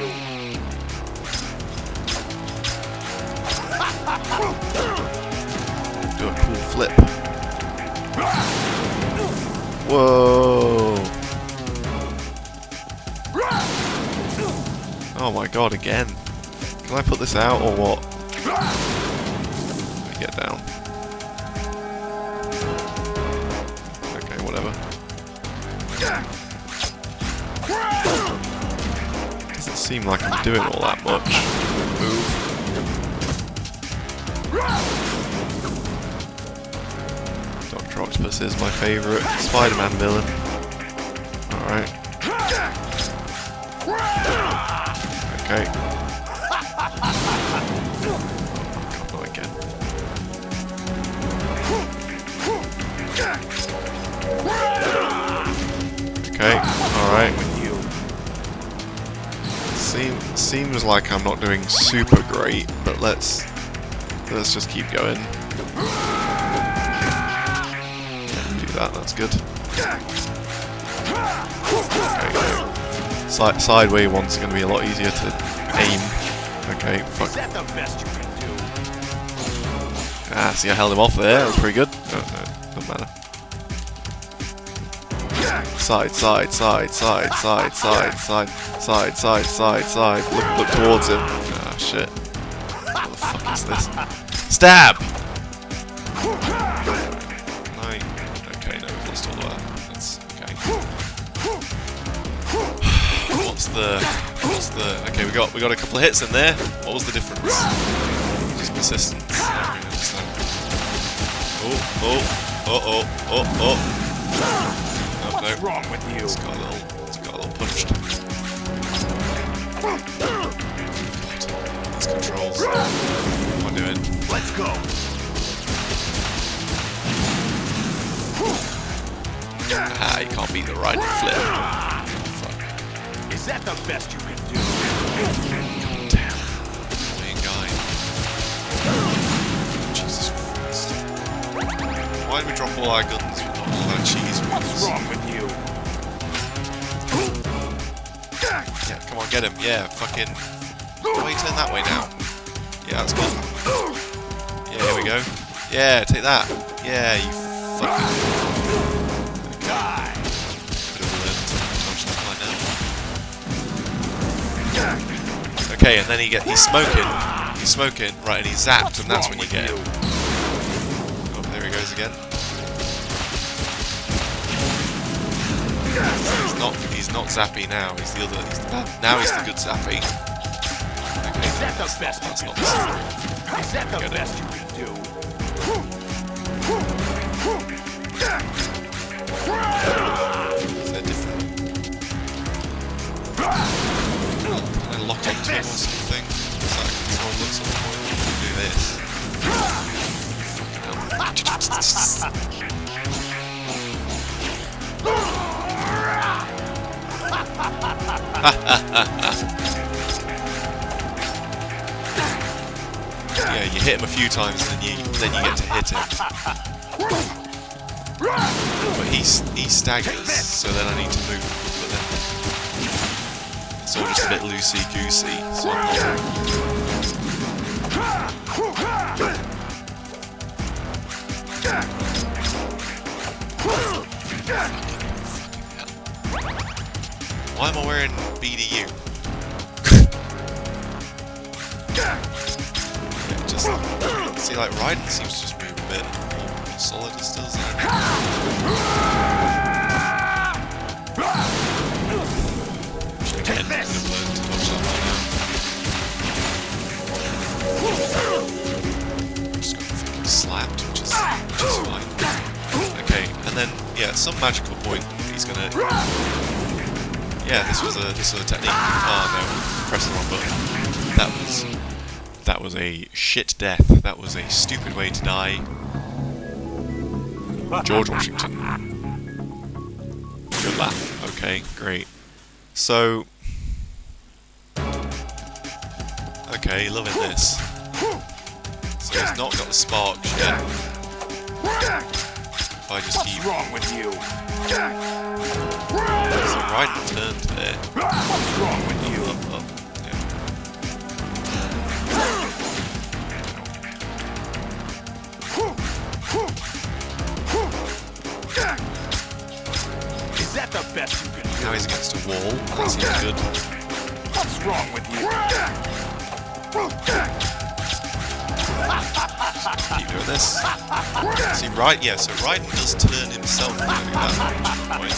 Do a cool flip. Whoa. Oh my god, again. Can I put this out or what? Let me get down. Okay, whatever. Doesn't seem like I'm doing all that much. Move. Dr. Octopus is my favourite Spider-Man villain. Alright. Okay. Oh, not again. Okay, alright. Seems like I'm not doing super great, but let's just keep going. Do that, that's good. Okay, side where you want is going to be a lot easier to aim. Okay, fuck. Is that the best you can do? Ah, see, I held him off there. That was pretty good. No, doesn't matter. Side, side, side, side, side, side, side, side, side, side, side. Look towards him. Ah, shit. What the fuck is this? Stab! Right. Okay, no, we've lost all that. That's okay. What's the? Okay, we got a couple of hits in there. What was the difference? Just persistence. What's wrong with you? It's got a little punched. These controls. What am I doing? Let's go. Ah, you can't beat the right flip. Fuck. Is that the best you can do? Damn. Annoying guy. Jesus Christ. Why did we drop all our guns with not all our cheese wheels? What's wrong with you? Yeah, come on, get him. Yeah, fucking... Why you turn that way now? Yeah, that's good. Yeah, here we go. Yeah, take that. Yeah, you fucking... Die. Could have learned to dodge that by now. Okay, and then he's smoking. He's smoking, right, and he's zapped, and that's when you get him. Oh, there he goes again. He's not zappy now. He's the bad. Now he's the good zappy. Okay, is that the best? That's not the Is that the best you can do? Is that different? Can I lock onto him or something? Is that a control at some point? Do this. Yeah, you hit him a few times and then you get to hit him. But he staggers, so then I need to move. But then it's all just a bit loosey-goosey. So I'm Why am I wearing BDU? Just see, like Raiden seems to just move a bit more solid as does. Again, could have learned to dodge that by now. Just got fucking slapped, which is fine. Okay, and then yeah, at some magical point he's gonna. Yeah, this was a technique. Oh no, press the wrong button. That was a shit death. That was a stupid way to die. George Washington. Good laugh. Okay, great. So, okay, loving this. So he's not got the sparks yet. If I just keep. What's wrong with you? So right turned there. What's wrong with you? Up, yeah. Is that the best you can do? Now he's against a wall. That seems good. What's wrong with you? Keep doing this. See, so Raiden does turn himself into that point.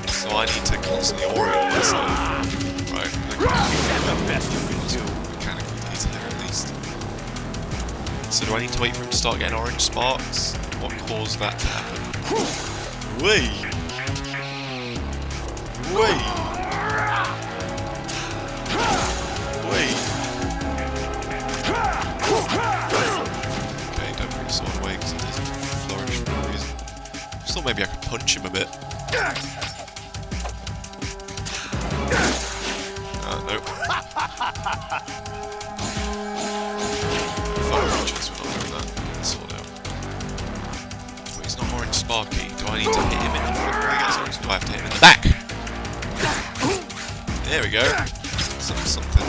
So I need to constantly orient myself. Right, okay. Is that the best you can do? Mechanical detail at least. So do I need to wait for him to start getting orange sparks? What caused that to happen? Wait! Wait! Wait! Okay, don't bring the sword away because it doesn't flourish for no reason. Just thought maybe I could punch him a bit. Nope. Fire creatures, we're not doing that. Sort out. Wait, he's not orange sparky. Do I need to hit him in the front where he gets orange? Do I have to hit him in the back? There we go. Something.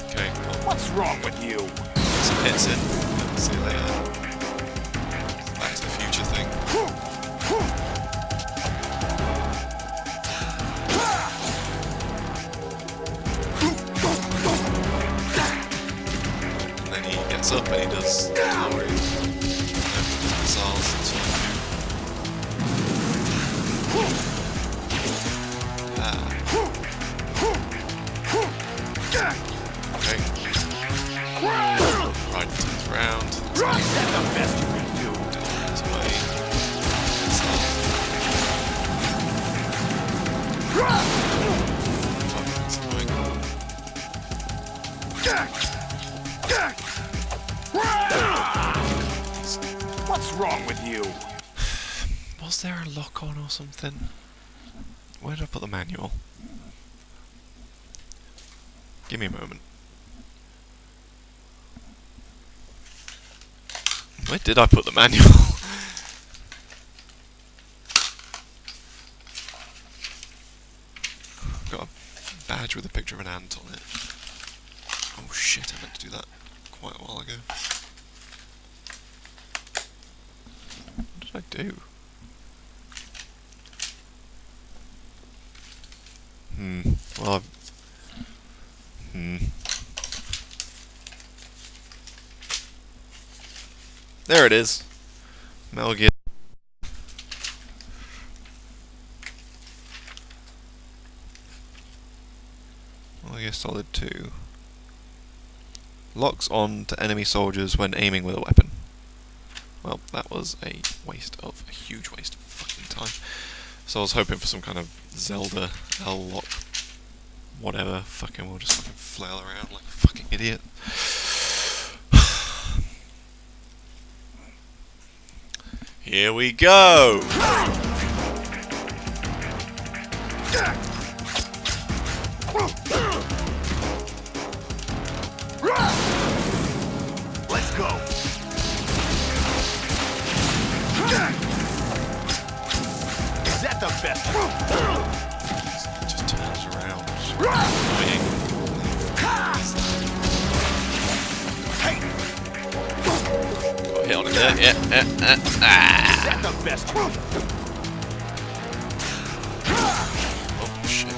Okay, well. What's wrong with you? Some hits in. See you later. Back to the future thing. And then he gets up and he does glory. Missiles and so on. Okay. Right, turns around. Is that the What's wrong with you? Was there a lock on or something? Where did I put the manual? Give me a moment. Where did I put the manual? Got a badge with a picture of an ant on it. Oh shit, I meant to do that quite a while ago. What did I do? Well, there it is. Metal Gear. Metal Gear Solid 2. Locks on to enemy soldiers when aiming with a weapon. Well, that was a huge waste of fucking time. So I was hoping for some kind of Zelda L-lock, whatever. Fucking, we'll just fucking flail around like a fucking idiot. Here we go! Let's go! Is that the best? Just turns around. Annoying. Hey! Got hit on him there. Yeah. Is that the best? Oh shit.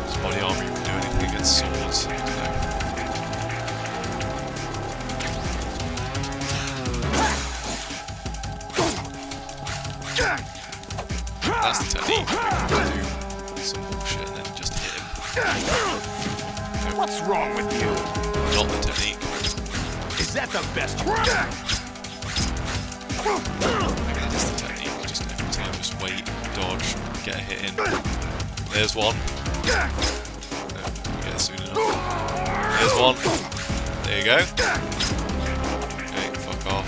Does body armor even do anything against swords? I don't know. That's the technique. Do some bullshit and then just hit him. What's wrong with you? Not the technique. Is that the best? Maybe that is the technique. Just every time, just wait, dodge, get a hit in. There's one. No, get it soon enough. There's one. There you go. Okay, fuck off.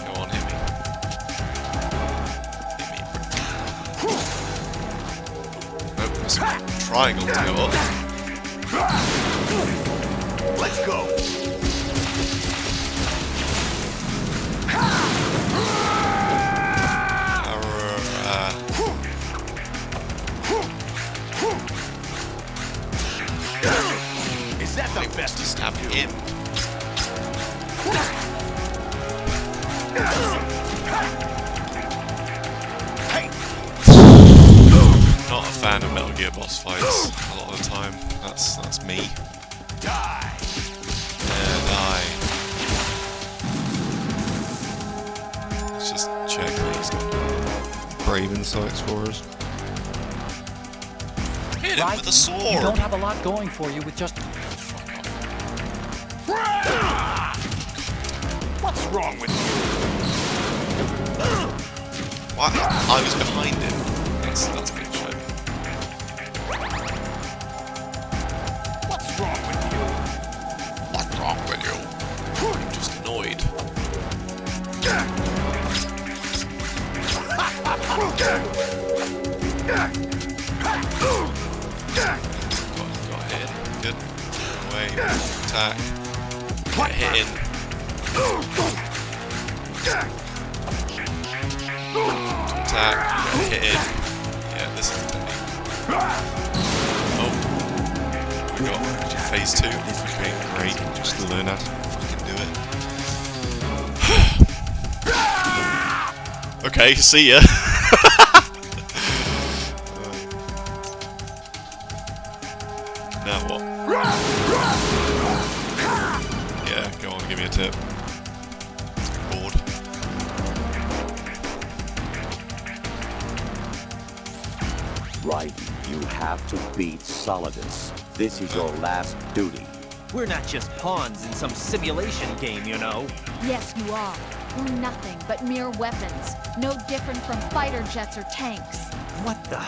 Go on, hit me. Nope, there's a triangle to go up. Let's go! Is that the best? To stab him. Hey! Not a fan of Metal Gear boss fights a lot of the time. That's me. Die! Yeah, die. Let's just check that he's got brave insights for us. Hit him with a sword! You don't have a lot going for you with just... What's wrong with you? What? I was behind him. That's big shit. What's wrong with you? What's wrong with you? I'm just annoyed. Got hit. Good. Away. Attack. Get hit in. Attack. Get hit in. Yeah, this is the technique. Oh. We got phase 2. Okay, great. Just learn how to fucking do it. Okay, see ya. Now what? Yeah, go on, give me a tip. Bored. Right, you have to beat Solidus. This is your last duty. We're not just pawns in some simulation game, you know. Yes, you are. We're nothing but mere weapons. No different from fighter jets or tanks. What the?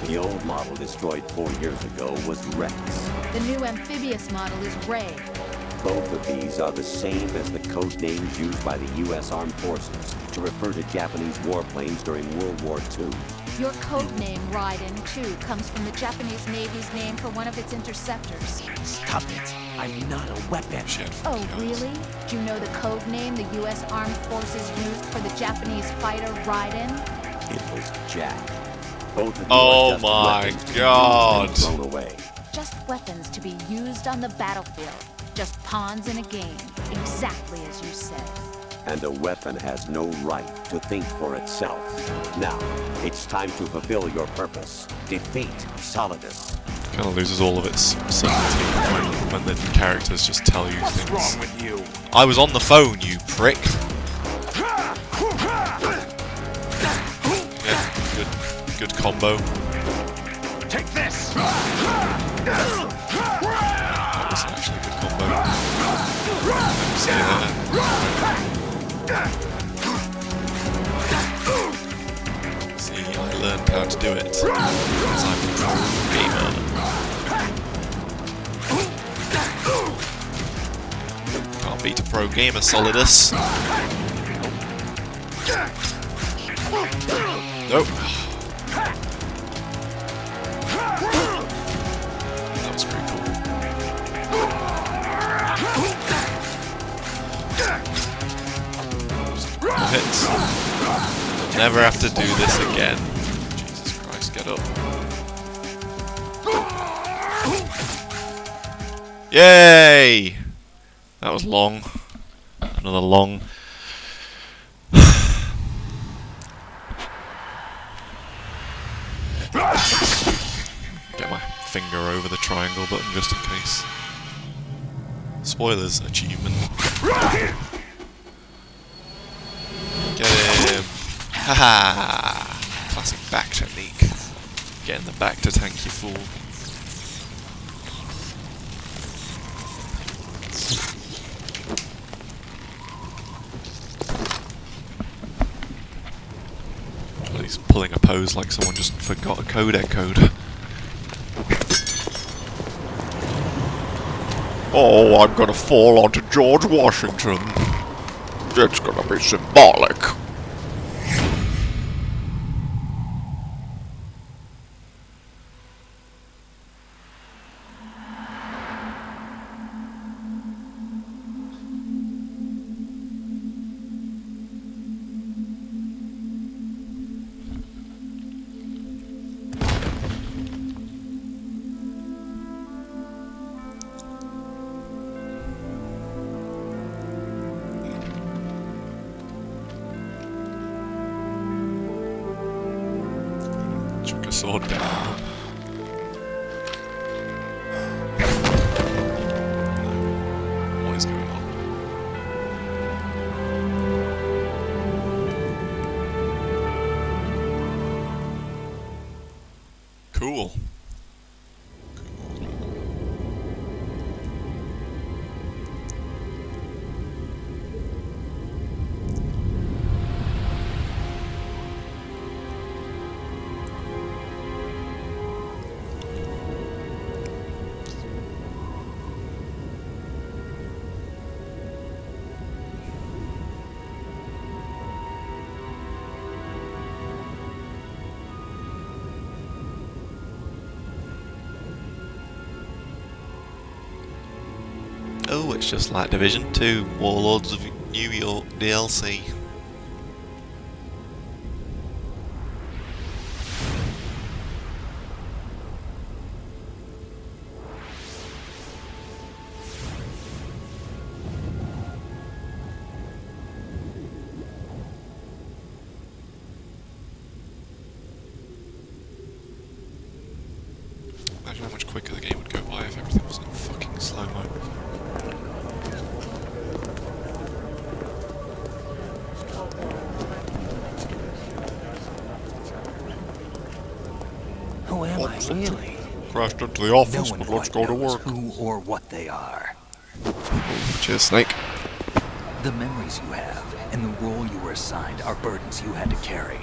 The old model destroyed 4 years ago was Rex. The new amphibious model is Ray. Both of these are the same as the code names used by the U.S. Armed Forces to refer to Japanese warplanes during World War II. Your code name, Raiden, too, comes from the Japanese Navy's name for one of its interceptors. Stop it. I'm not a weapon. Oh, really? Do you know the code name the U.S. Armed Forces used for the Japanese fighter Raiden? It was Jack. Both of you Oh are just my weapons to be God. used and thrown away. Just weapons to be used on the battlefield. Just pawns in a game. Exactly as you said. And a weapon has no right to think for itself. Now, it's time to fulfill your purpose. Defeat Solidus. Kind of loses all of its certainty when the characters just tell you things. What's wrong with you? I was on the phone, you prick. Yeah, good combo. Take this! That wasn't actually a good combo. See that? See, I learned how to do it because I'm a pro gamer. Can't beat a pro gamer, Solidus. Nope. That was pretty cool. Hits. Never have to do this again. Jesus Christ, get up. Yay! That was long. Another long. Get my finger over the triangle button just in case. Spoilers, achievement. Get him! Haha! Classic back technique. Get in the back to tank, you fool. He's pulling a pose like someone just forgot a codec code. Oh, I'm gonna fall onto George Washington. It's gonna be symbolic. Chuck a sword down. What is going on? Cool. Oh, it's just like Division 2, Warlords of New York DLC. Imagine how much quicker the game would go by if everything was in fucking slow-mo. Who am I really? Crashed into the office, No one but let's quite go to knows work. who or what they are. Cheers, Snake. The memories you have and the role you were assigned are burdens you had to carry.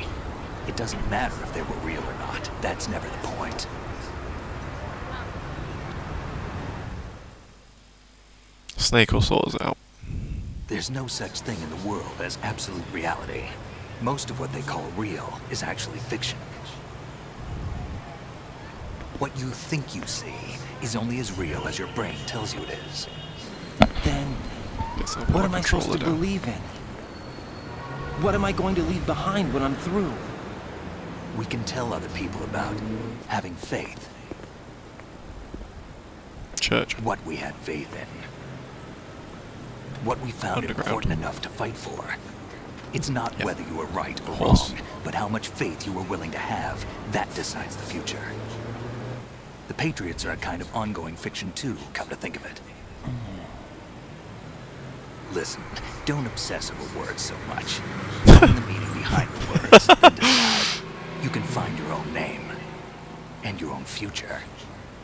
It doesn't matter if they were real or not. That's never the point. Snake will sort us out. There's no such thing in the world as absolute reality. Most of what they call real is actually fiction. What you think you see is only as real as your brain tells you it is. Then, what am I supposed to believe in? What am I going to leave behind when I'm through? We can tell other people about having faith. Church. What we had faith in. What we found important enough to fight for. It's not whether you were right or wrong, but how much faith you were willing to have. That decides the future. The Patriots are a kind of ongoing fiction too, come to think of it. Listen, don't obsess over words so much. Find the meaning behind the words and decide. You can find your own name and your own future.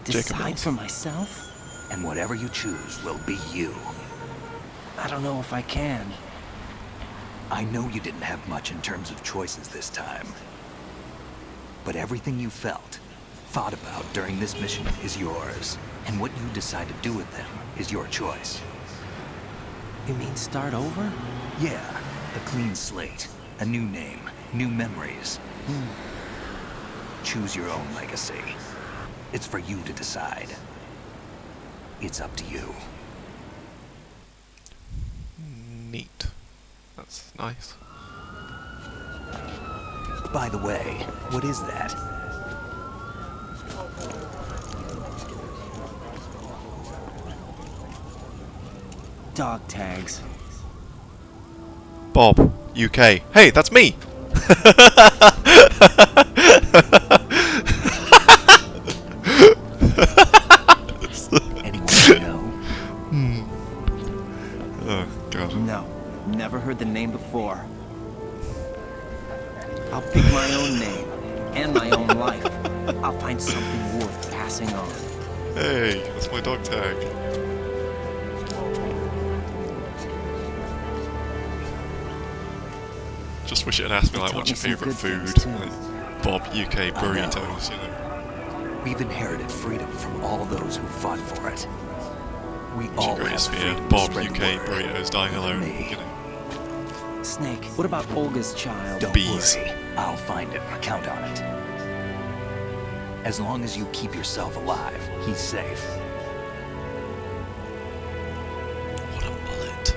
Decide for myself? And whatever you choose will be you. I don't know if I can. I know you didn't have much in terms of choices this time. But everything you felt, thought about during this mission is yours. And what you decide to do with them is your choice. You mean start over? Yeah, a clean slate, a new name, new memories. Choose your own legacy. It's for you to decide. It's up to you. Neat. That's nice. By the way, what is that? Dog tags. Bob, UK. Hey, that's me! Anyone you know? Oh, God. No, never heard the name before. I'll pick my own name and my own life. I'll find something worth passing on. Hey, that's my dog tag. Just wish it had asked me like, what's your favourite food? Like, Bob, UK burritos, you know. We've inherited freedom from all those who fought for it. We all have fear. freedom Bob, to spread UK the word. burritos, dying alone, you know. Snake, what about Olga's child? Don't Bees. worry, I'll find him. Count on it. As long as you keep yourself alive, he's safe. What a bullet.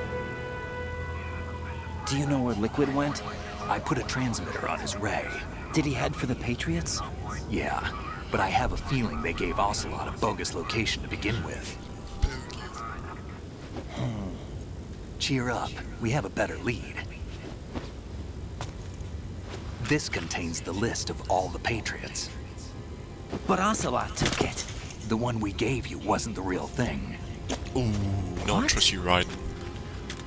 Do you know where Liquid went? I put a transmitter on his ray. Did he head for the Patriots? Yeah, but I have a feeling they gave Ocelot a bogus location to begin with. Cheer up, we have a better lead. This contains the list of all the Patriots. But Ocelot took it. The one we gave you wasn't the real thing. Ooh, not trust you right.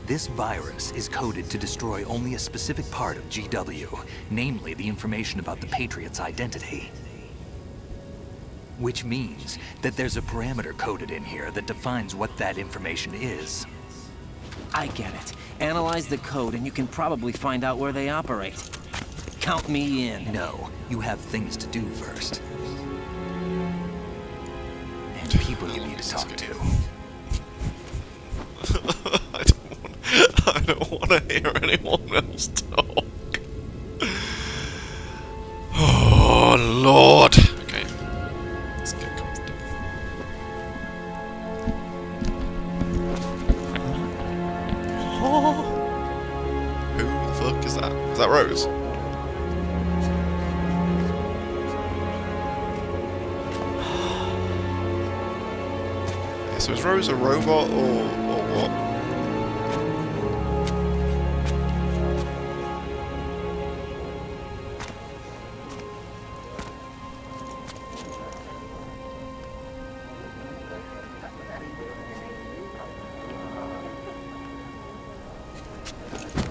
This virus is coded to destroy only a specific part of GW, namely the information about the Patriots' identity. Which means that there's a parameter coded in here that defines what that information is. I get it. Analyze the code and you can probably find out where they operate. Count me in. No, you have things to do first. And people you need to talk to. I don't want to hear anyone else talk. Oh, Lord. Okay. Let's get comfortable. Oh. Who the fuck is that? Is that Rose? So is Rose a robot or what?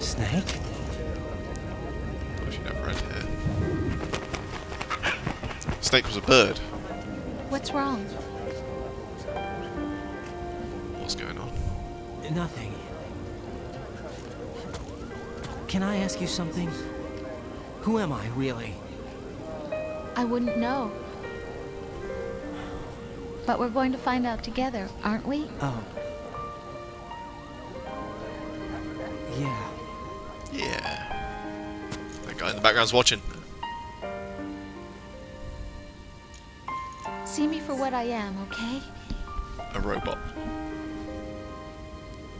Snake? Oh, she never had hair. Snake was a bird. What's wrong? What's going on? Nothing. Can I ask you something? Who am I, really? I wouldn't know. But we're going to find out together, aren't we? Oh. Yeah. Yeah. That guy in the background's watching. See me for what I am, okay? A robot.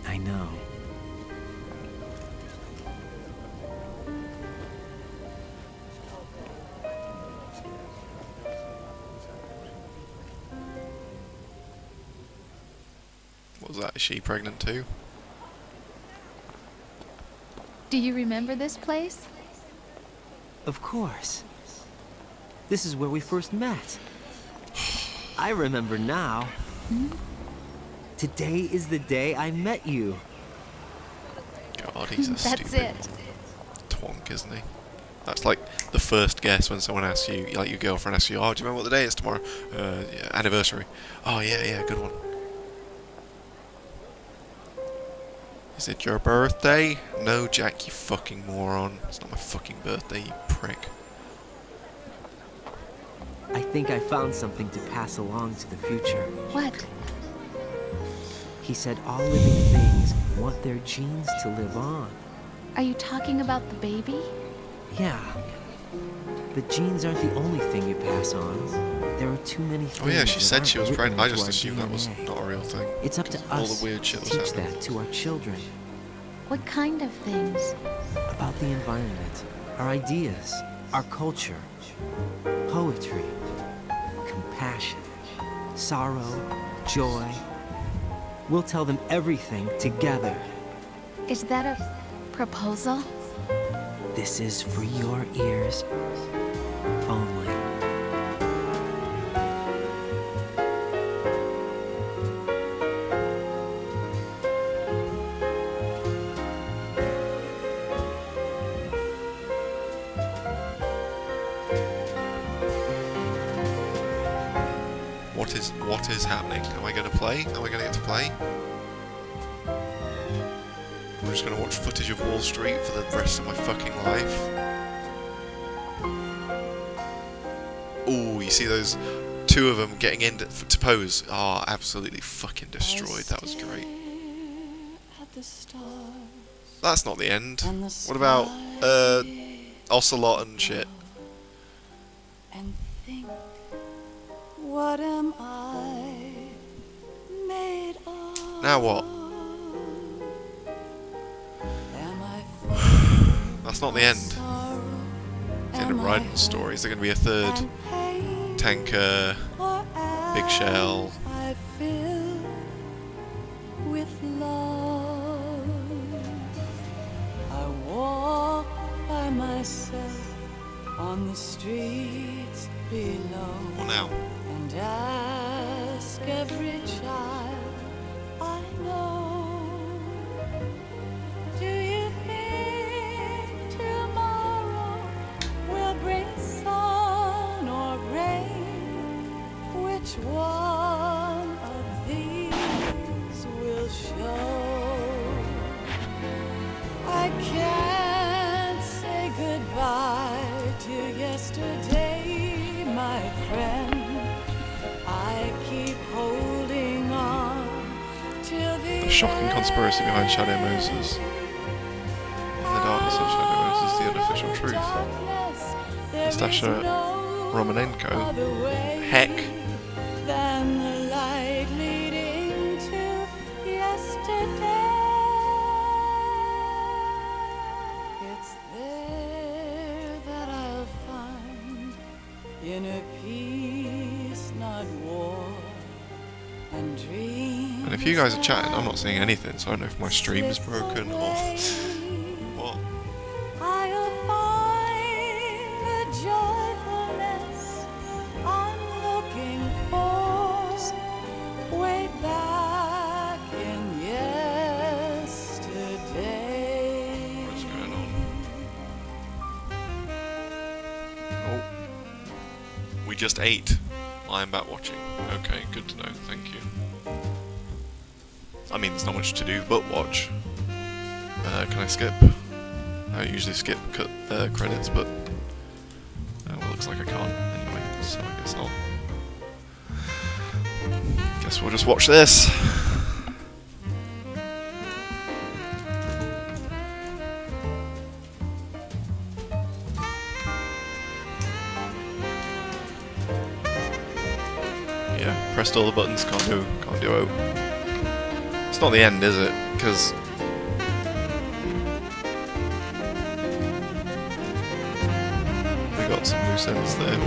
I know. What was that? Is she pregnant too? Do you remember this place? Of course. This is where we first met. I remember now. Today is the day I met you. God, he's a That's stupid it. twonk, isn't he? That's like the first guess when someone asks you, like your girlfriend asks you, oh, do you remember what the day is tomorrow? Yeah, anniversary. Oh, yeah, good one. Is it your birthday? No, Jack, you fucking moron. It's not my fucking birthday, you prick. I think I found something to pass along to the future. What? He said all living things want their genes to live on. Are you talking about the baby? Yeah. The genes aren't the only thing you pass on. There are too many things. Oh yeah, she said she was pregnant. I just our assumed that was DNA. not a real thing. It's up to All us the weird shit to that was teach happening. that to our children. What kind of things? About the environment, our ideas, our culture, poetry, compassion, sorrow, joy. We'll tell them everything together. Is that a proposal? This is for your ears only. What is happening? Am I going to play? Am I going to get to play? I'm just going to watch footage of Wall Street for the rest of my fucking life. Ooh, you see those two of them getting in to pose? Oh, absolutely fucking destroyed. That was great. That's not the end. What about Ocelot and shit? And think, what am I made of? Now what? Am I That's not the end. It's the end of Raiden's story. Is there going to be a third tanker, big shell? I fill with love. I walk by myself on the streets below. What now? And ask every child I know, do you think tomorrow will bring sun or rain? Which one of these will show? I can't say goodbye to yesterday, my friend. I keep holding on till The shocking conspiracy behind Shadow Moses. In the darkness of Shadow Moses, the unofficial truth. Nastasha Romanenko. Heck. than the light leading to yesterday. It's there that I'll find inner peace, not war and dreams. And if you guys are chatting, I'm not seeing anything, so I don't know if my stream's broken or what. I'll find the joyfulness I'm looking for way back in yesterday. What's going on? Oh. We just ate. I'm back watching. Okay, good to know, thank you. I mean, there's not much to do but watch. Can I skip? I usually skip credits, but looks like I can't anyway, so I guess we'll just watch this. Yeah, pressed all the buttons, can't do out. It's not the end, is it? Because we got some loose ends there.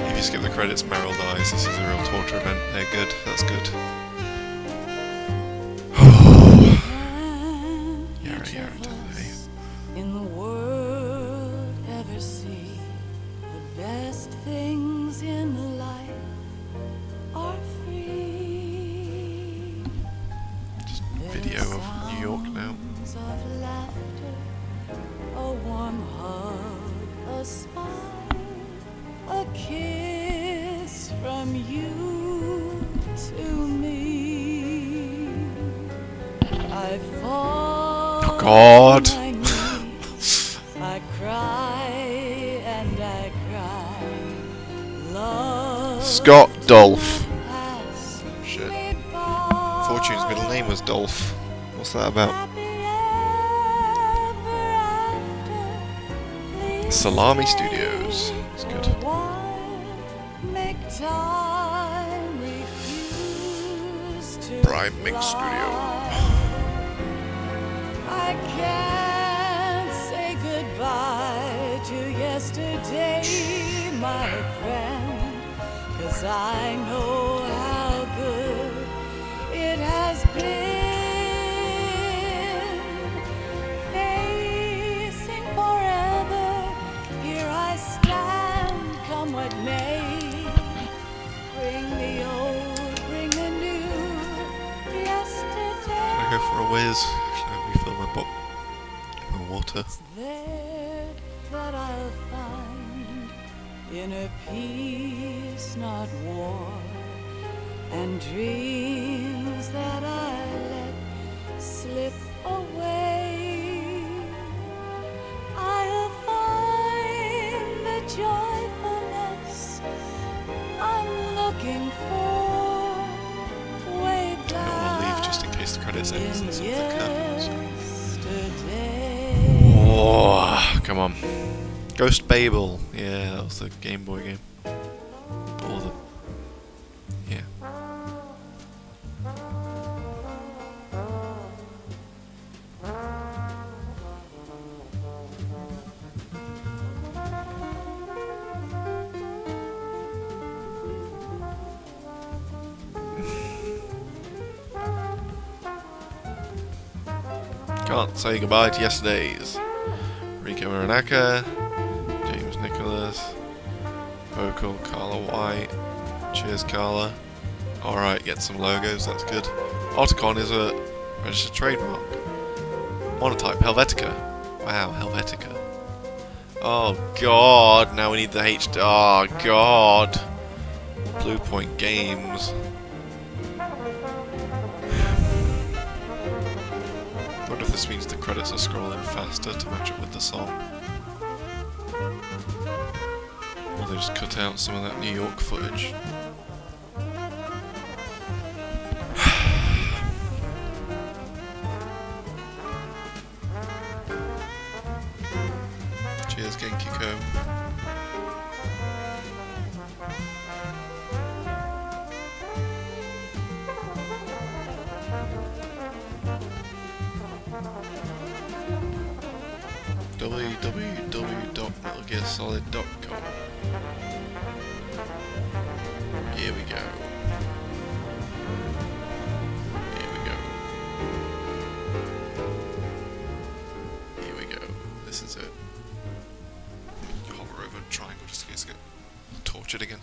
If you skip the credits, Meryl dies. This is a real torture event. They're good. That's good. Yara, in the world ever see the best things in life are free. Just video of New York now. Of laughter, a warm hug, a smile, a kiss from you to me. I fall. Oh God. I cry and I cry. Love Scott Dolph. Shit. Fortune's middle name was Dolph. What's that about? Salami Studios. It's good. Prime Mix Studio. I can't say goodbye to yesterday, my friend, 'cause I know how good it has been. Facing forever, here I stand, come what may. Bring the old, bring the new, yesterday. Can I go for a whiz? Should I refill my water? It's there that I'll find inner peace, not war, and dreams that I let slip away. I'll find the joyfulness I'm looking for way I back. don't want to leave just in case the credits end and some of the curtains. Oh, come on. Ghost Babel. Yeah, that was the Game Boy game. Or the... Yeah. Can't say goodbye to yesterdays. Rico Muranaka, James Nicholas, vocal Carla White. Cheers, Carla. Alright, get some logos, that's good. Otacon is a registered trademark. Monotype, Helvetica. Wow, Helvetica. Oh god, now we need the H. Oh god. Blue Point Games. I wonder if this means the credits are scrolling faster to match up with the song. Or they just cut out some of that New York footage. Cheers, Genki Co. www.metalgearsolid.com. Here we go. Here we go. Here we go. This is it. Hover over triangle just in case I get tortured again.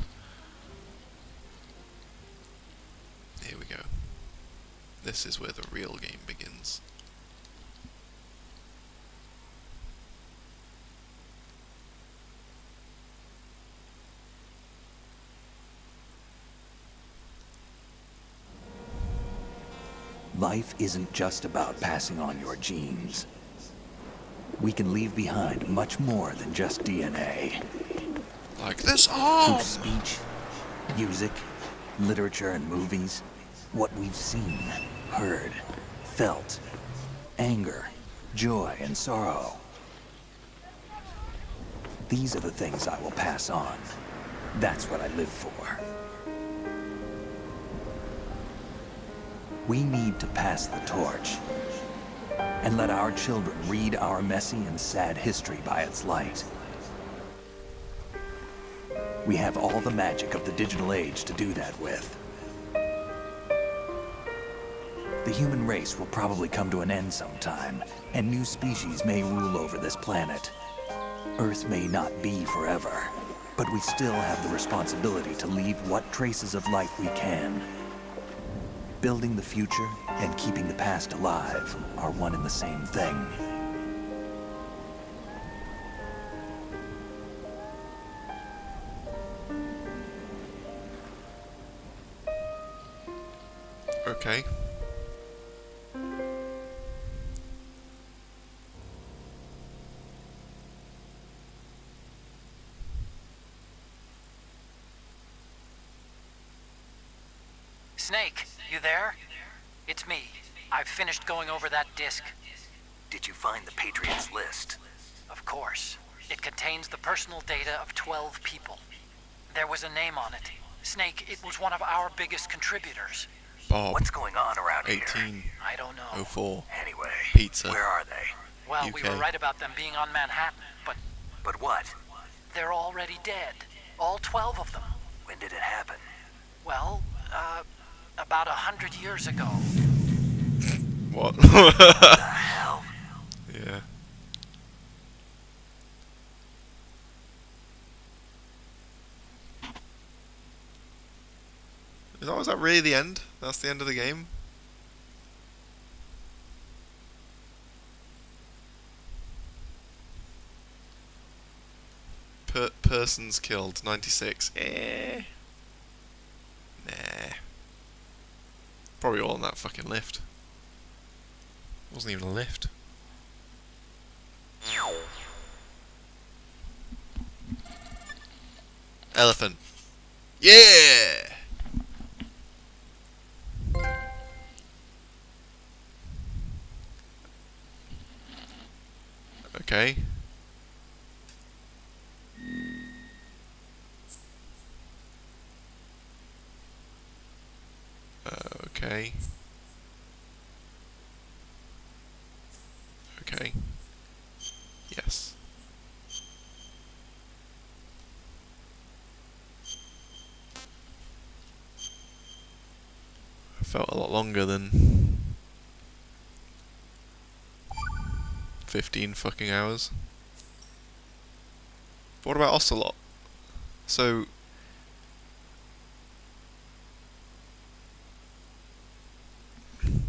Here we go. This is where the real game begins. Life isn't just about passing on your genes. We can leave behind much more than just DNA. Like this arm! Through speech, music, literature, and movies, what we've seen, heard, felt, anger, joy, and sorrow. These are the things I will pass on. That's what I live for. We need to pass the torch and let our children read our messy and sad history by its light. We have all the magic of the digital age to do that with. The human race will probably come to an end sometime, and new species may rule over this planet. Earth may not be forever, but we still have the responsibility to leave what traces of life we can. Building the future and keeping the past alive are one and the same thing. Okay. Snake, you there? It's me. I've finished going over that disk. Did you find the Patriots list? Of course. It contains the personal data of 12 people. There was a name on it. Snake, it was one of our biggest contributors. Bob. What's going on around 18. here? I don't know. 04. Anyway, Pizza. where are they? Well, UK. we were right about them being on Manhattan, but But what? they're already dead. All 12 of them. When did it happen? Well, about 100 years ago. What? What the hell? Yeah. Was that really the end? That's the end of the game? Persons killed, 96. Nah. Probably all on that fucking lift. Wasn't even a lift. Elephant. Yeah! Okay. Okay. Okay. Yes. It felt a lot longer than 15 fucking hours. But what about Ocelot? So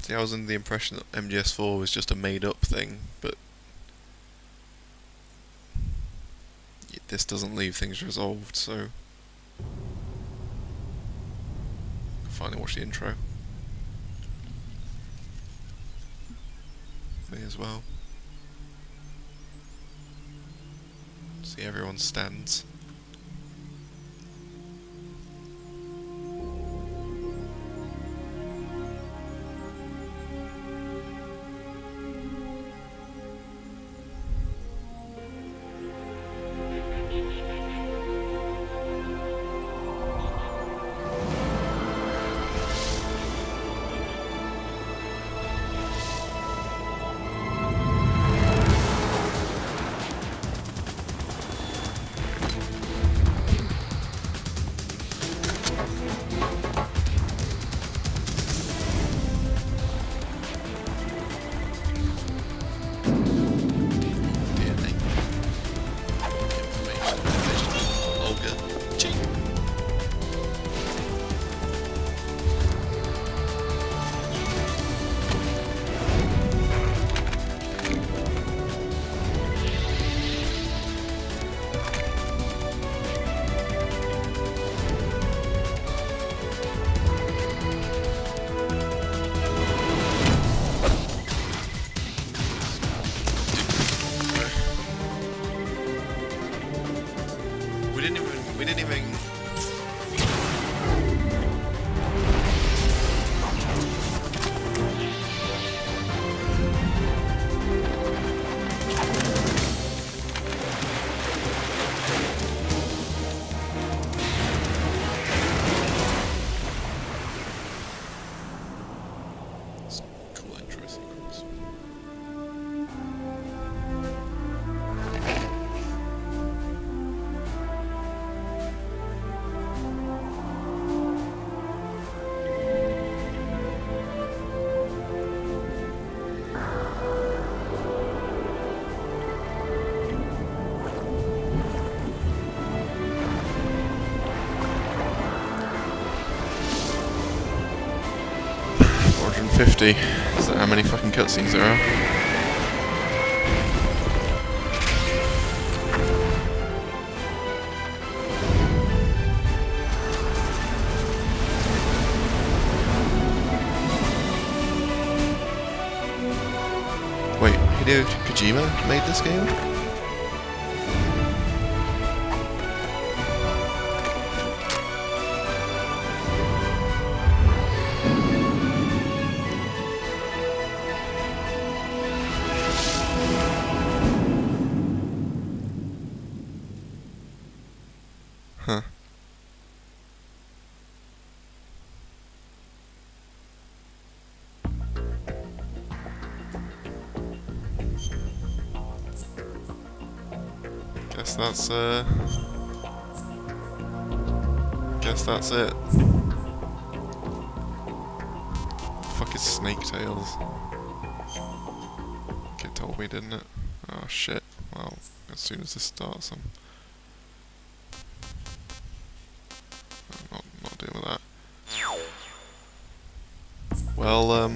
see, I was under the impression that MGS4 was just a made-up thing, but this doesn't leave things resolved, so I'll finally watch the intro. May as well. See everyone's stands. aiming. Cool intro sequence. $450. Is that how many fucking cutscenes there are? Wait, Hideo Kojima made this game? Huh. Guess that's it. Fuck is Snake Tales? Kid told me, didn't it? Oh shit. Well, as soon as this starts, I'm not dealing with that. Well,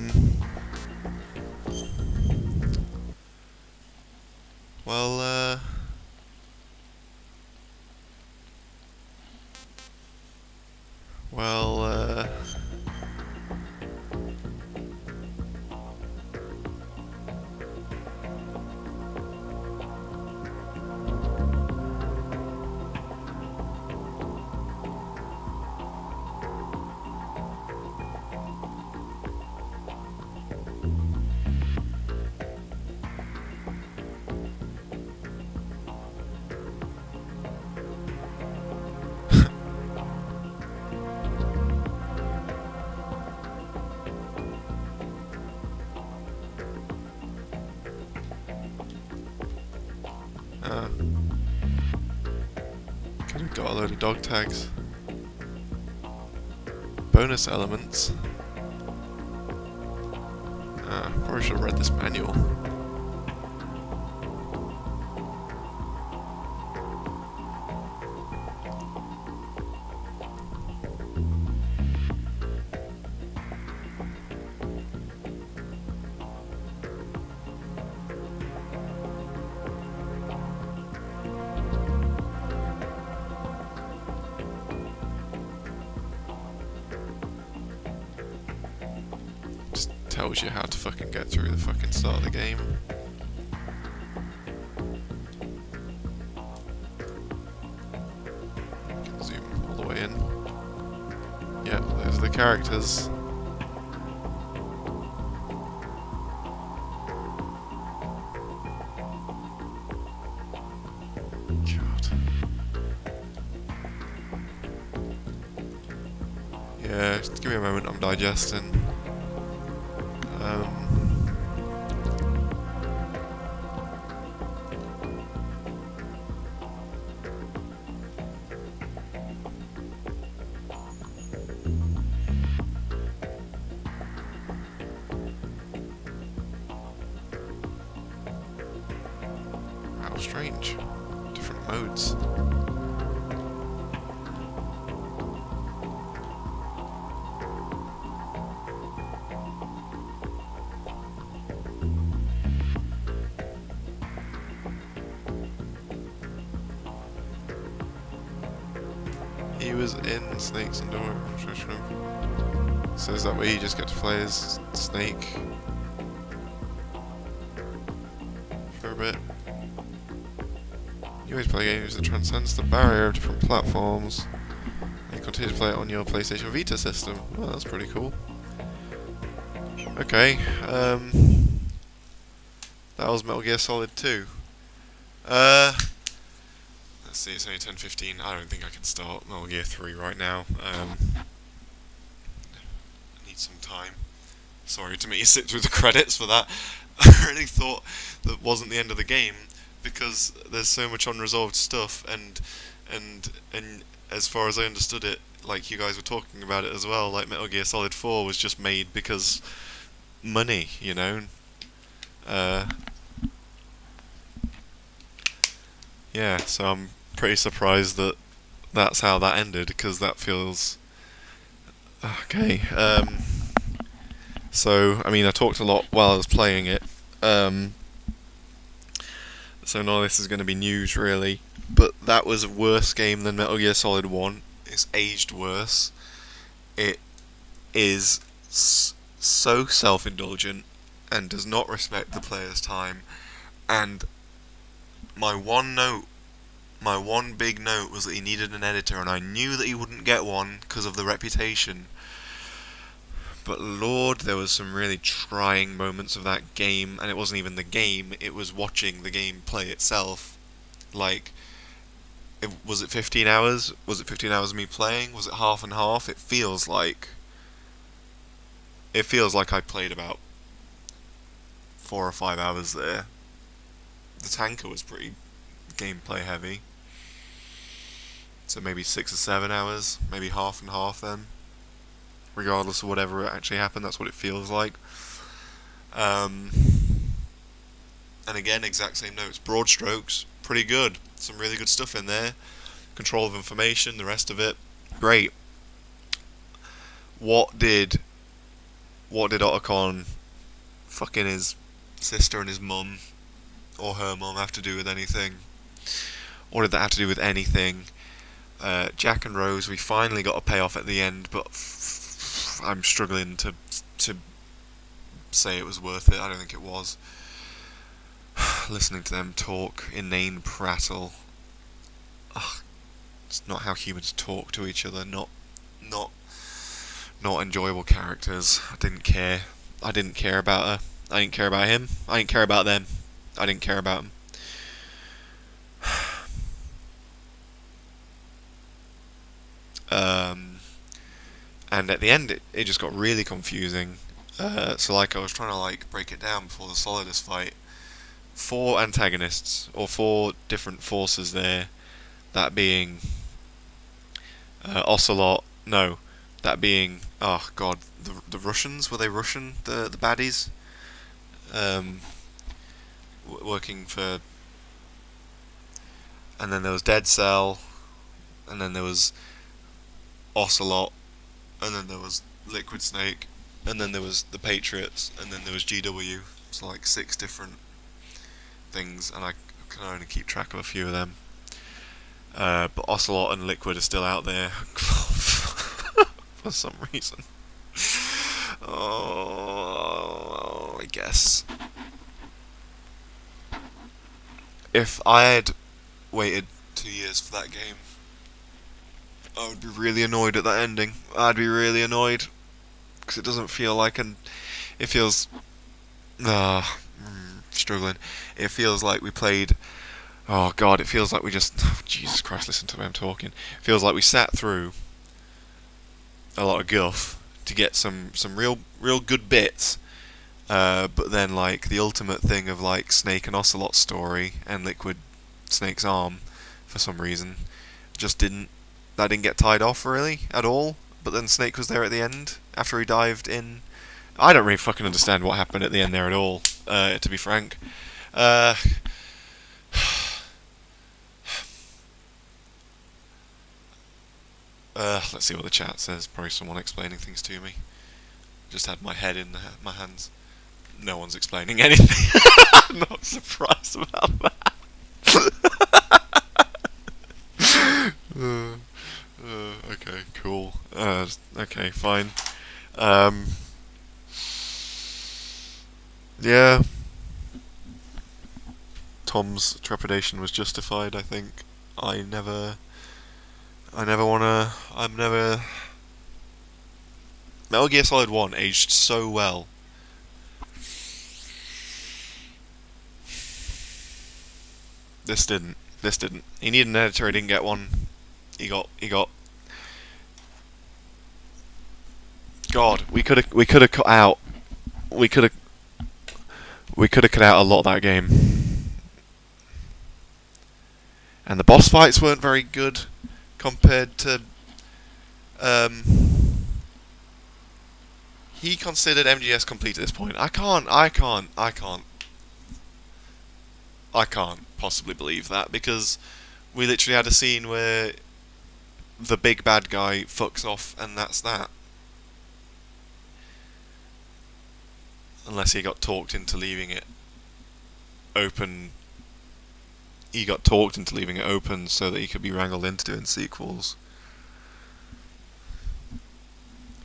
could have got a load of dog tags. Bonus elements. Probably should have read this manual. Tells you how to fucking get through the fucking start of the game. You can zoom all the way in. Yep, those are the characters. God. Yeah, just give me a moment, I'm digesting. How strange. Different modes. He was in Snakes and Door. So is that where you just get to play as Snake for a bit? You always play games that transcends the barrier of different platforms. And you continue to play it on your PlayStation Vita system. Well, that's pretty cool. Okay, that was Metal Gear Solid 2. Let's see, it's only 10:15. I don't think I can start Metal Gear 3 right now. I need some time. Sorry to make you sit through the credits for that. I really thought that wasn't the end of the game, because there's so much unresolved stuff, and as far as I understood it, like you guys were talking about it as well, like Metal Gear Solid 4 was just made because money, you know. Yeah, so I'm pretty surprised that that's how that ended, because that feels okay. So I mean, I talked a lot while I was playing it. So none of this is going to be news really, but that was a worse game than Metal Gear Solid 1. It's aged worse. It is so self-indulgent and does not respect the player's time. And my one big note was that he needed an editor, and I knew that he wouldn't get one because of the reputation. But Lord, there was some really trying moments of that game, and it wasn't even the game, it was watching the game play itself. Like, was it 15 hours? Was it 15 hours of me playing? Was it half and half? It feels like I played about 4 or 5 hours there. The tanker was pretty gameplay heavy, so maybe 6 or 7 hours, maybe half and half then. Regardless of whatever actually happened, that's what it feels like. And again, exact same notes. Broad strokes, pretty good. Some really good stuff in there. Control of information, the rest of it, great. What did Otacon, fucking his sister and his mum, or her mum, have to do with anything? What did that have to do with anything? Jack and Rose, we finally got a payoff at the end, but I'm struggling to say it was worth it. I don't think it was. Listening to them talk, inane prattle. It's not how humans talk to each other. Not enjoyable characters. I didn't care. I didn't care about her. I didn't care about him. I didn't care about them. I didn't care about them. And at the end, it just got really confusing. So like I was trying to like break it down before the Solidus fight. 4 antagonists, or 4 different forces there. That being Ocelot. No, that being, oh god, the Russians. Were they Russian? The baddies. Working for. And then there was Dead Cell, and then there was Ocelot, and then there was Liquid Snake, and then there was the Patriots, and then there was GW. So like 6 different things, and I can only keep track of a few of them. But Ocelot and Liquid are still out there for some reason. Oh, I guess if I had waited 2 years for that game, I would be really annoyed at that ending. I'd be really annoyed, because it doesn't feel like it feels struggling. It feels like we played. Oh god, it feels like we just. Oh, Jesus Christ, listen to me, I'm talking. It feels like we sat through a lot of guff to get some real good bits, but then like the ultimate thing of like Snake and Ocelot's story and Liquid Snake's arm, for some reason, just didn't get tied off really at all. But then Snake was there at the end after he dived in. I don't really fucking understand what happened at the end there at all, to be frank. Let's see what the chat says. Probably someone explaining things to me. Just had my head in my hands. No one's explaining anything. I'm not surprised about that. Okay, cool. Okay, fine. Yeah. Capcom's trepidation was justified. I think I'm never. Metal Gear Solid 1 aged so well. This didn't. He needed an editor. He didn't get one. He got. God, we could have cut out. We could have cut out a lot of that game. And the boss fights weren't very good compared to. He considered MGS complete at this point. I can't possibly believe that, because we literally had a scene where the big bad guy fucks off and that's that. Unless he got talked into leaving it open. He got talked into leaving it open so that he could be wrangled into doing sequels.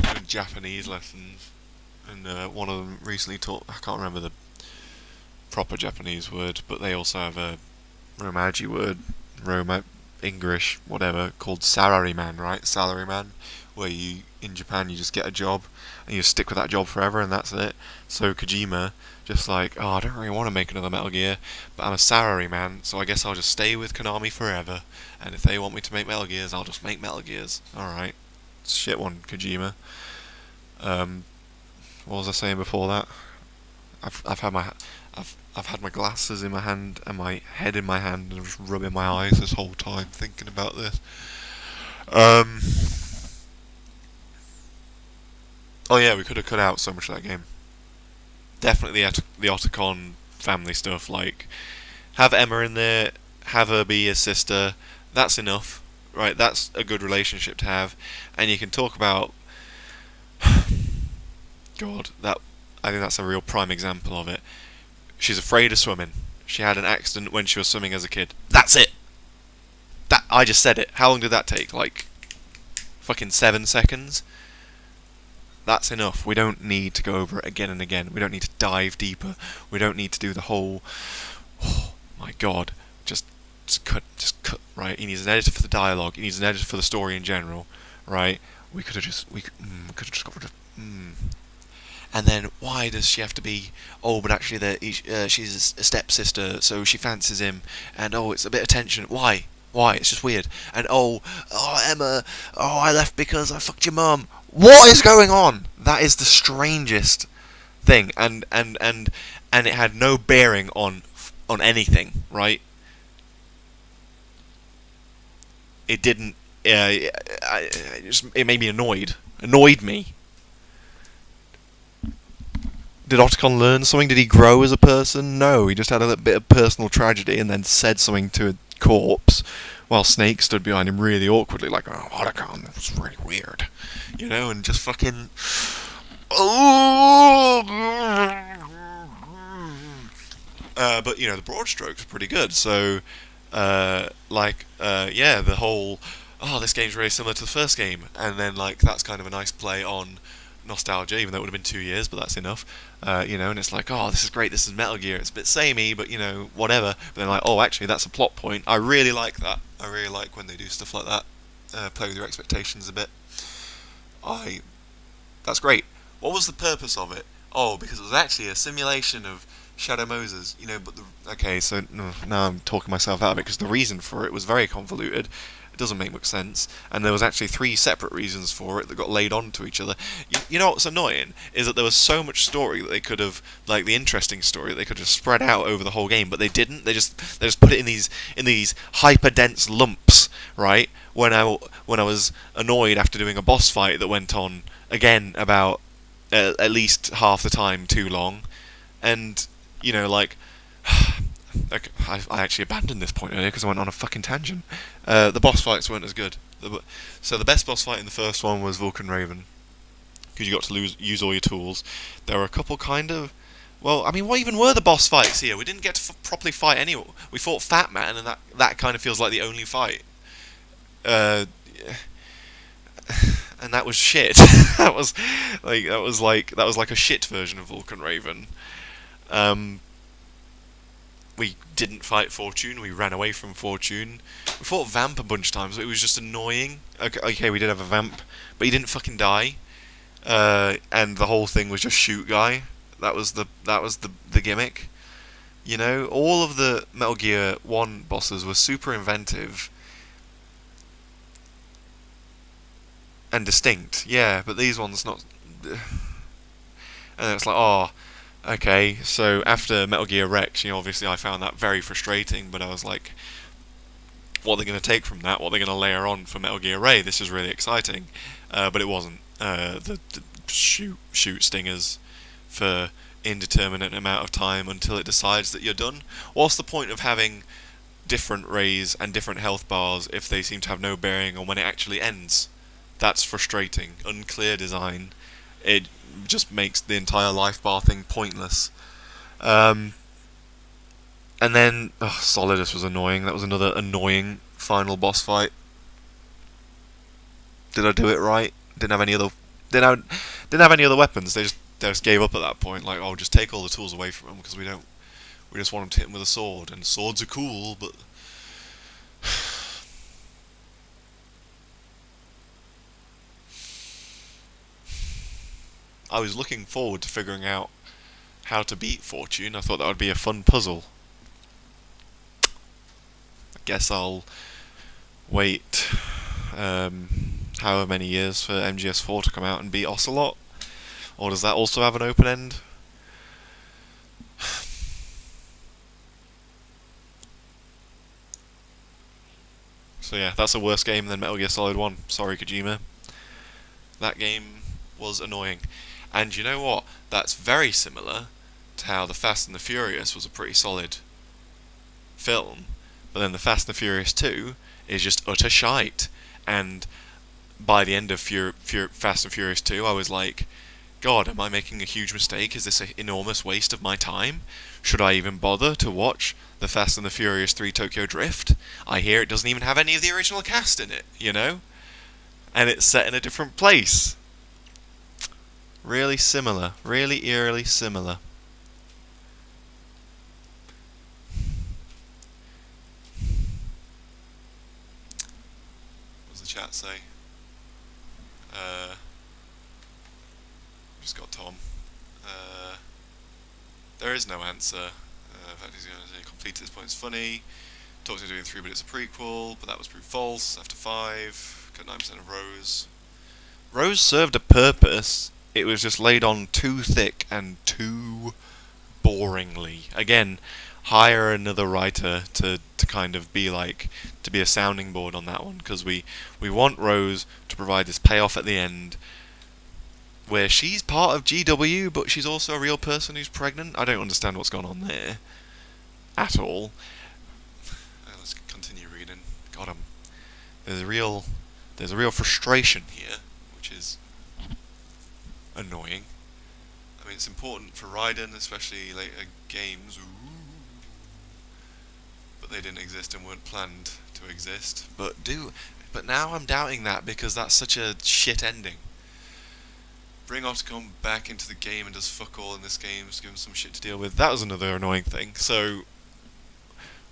Doing Japanese lessons. And one of them recently taught, I can't remember the proper Japanese word, but they also have a Romaji word, English, whatever, called salaryman, right? Salaryman, where you, in Japan, you just get a job and you stick with that job forever and that's it. So Kojima, just like, oh, I don't really want to make another Metal Gear, but I'm a salaryman, so I guess I'll just stay with Konami forever, and if they want me to make Metal Gears, I'll just make Metal Gears. Alright. Shit one, Kojima. What was I saying before that? I've had my glasses in my hand and my head in my hand and I'm just rubbing my eyes this whole time thinking about this. Oh yeah, we could have cut out so much of that game. Definitely the Otacon family stuff, like have Emma in there, have her be his sister. That's enough, right? That's a good relationship to have, and you can talk about. God, I think that's a real prime example of it. She's afraid of swimming. She had an accident when she was swimming as a kid. That's it! I just said it. How long did that take? Like, fucking 7 seconds? That's enough. We don't need to go over it again and again. We don't need to dive deeper. We don't need to do the whole... Oh, my God. Just cut, right? He needs an editor for the dialogue. He needs an editor for the story in general, right? We could have just got rid of... And then, why does she have to be... Oh, but actually she's a stepsister, so she fancies him. And, oh, it's a bit of tension. Why? It's just weird. And, oh, Emma, I left because I fucked your mum. What is going on? That is the strangest thing. And it had no bearing on anything, right? It didn't... it made me annoyed. Annoyed me. Did Otacon learn something? Did he grow as a person? No, he just had a little bit of personal tragedy and then said something to a corpse while Snake stood behind him really awkwardly, like, oh, Otacon, that was really weird. You know, and just fucking... but, you know, the broad strokes are pretty good, so, yeah, the whole, this game's really similar to the first game, and then, like, that's kind of a nice play on nostalgia, even though it would have been 2 years, but that's enough. You know, and it's like, oh, this is great, this is Metal Gear, it's a bit samey, but, you know, whatever. But then, like, oh, actually, that's a plot point. I really like that. I really like when they do stuff like that. Play with your expectations a bit. That's great. What was the purpose of it? Oh, because it was actually a simulation of Shadow Moses, you know, but okay, so now I'm talking myself out of it, because the reason for it was very convoluted. It doesn't make much sense, and there was actually 3 separate reasons for it that got laid onto each other. You know what's annoying is that there was so much story that they could have, like the interesting story, that they could have spread out over the whole game, but they didn't. They just put it in these hyper dense lumps, right? When I was annoyed after doing a boss fight that went on again about at least half the time too long, and you know, like. Okay, I actually abandoned this point earlier because I went on a fucking tangent. The boss fights weren't as good. So the best boss fight in the first one was Vulcan Raven, because you got to use all your tools. There were a couple kind of... Well, I mean, what even were the boss fights here? We didn't get to properly fight anyone. We fought Fat Man, and that kind of feels like the only fight. And that was shit. that was like a shit version of Vulcan Raven. we didn't fight Fortune. We ran away from Fortune. We fought Vamp a bunch of times, but it was just annoying. Okay, we did have a Vamp, but he didn't fucking die. And the whole thing was just shoot guy. That was the gimmick. You know, all of the Metal Gear 1 bosses were super inventive and distinct. Yeah, but these ones not. And it's like, oh, okay. So after Metal Gear Rex, obviously I found that very frustrating. But I was like, what are they going to take from that? What are they going to layer on for Metal Gear Ray? This is really exciting. But it wasn't. The shoot stingers for indeterminate amount of time until it decides that you're done. What's the point of having different rays and different health bars if they seem to have no bearing on when it actually ends? That's frustrating. Unclear design. It just makes the entire life bar thing pointless. And then Solidus was annoying. That was another annoying final boss fight. Did I do it right? Didn't have any other weapons. They just gave up at that point. Like, oh, just take all the tools away from them because we just want them to hit them with a sword. And swords are cool, but I was looking forward to figuring out how to beat Fortune. I thought that would be a fun puzzle. I guess I'll wait however many years for MGS4 to come out and beat Ocelot. Or does that also have an open end? So yeah, that's a worse game than Metal Gear Solid 1. Sorry, Kojima. That game was annoying. And you know what? That's very similar to how The Fast and the Furious was a pretty solid film. But then The Fast and the Furious 2 is just utter shite. And by the end of Fast and Furious 2, I was like, God, am I making a huge mistake? Is this an enormous waste of my time? Should I even bother to watch The Fast and the Furious 3 Tokyo Drift? I hear it doesn't even have any of the original cast in it, And it's set in a different place. Really similar. Really eerily similar. What does the chat say? Just got Tom. There is no answer. In fact, he's going to say complete at this point is funny. Talks to doing 3, but it's a prequel, but that was proved false. After 5, got 9% of Rose. Rose served a purpose. It was just laid on too thick and too boringly. Again, hire another writer to kind of be to be a sounding board on that one, because we want Rose to provide this payoff at the end where she's part of GW, but she's also a real person who's pregnant. I don't understand what's going on there at all. Let's continue reading. God, there's a real frustration here, which is annoying. I mean, it's important for Raiden, especially later games. But they didn't exist and weren't planned to exist. But now I'm doubting that because that's such a shit ending. Bring Otacon back into the game and does fuck all in this game, just give him some shit to deal with. That was another annoying thing. So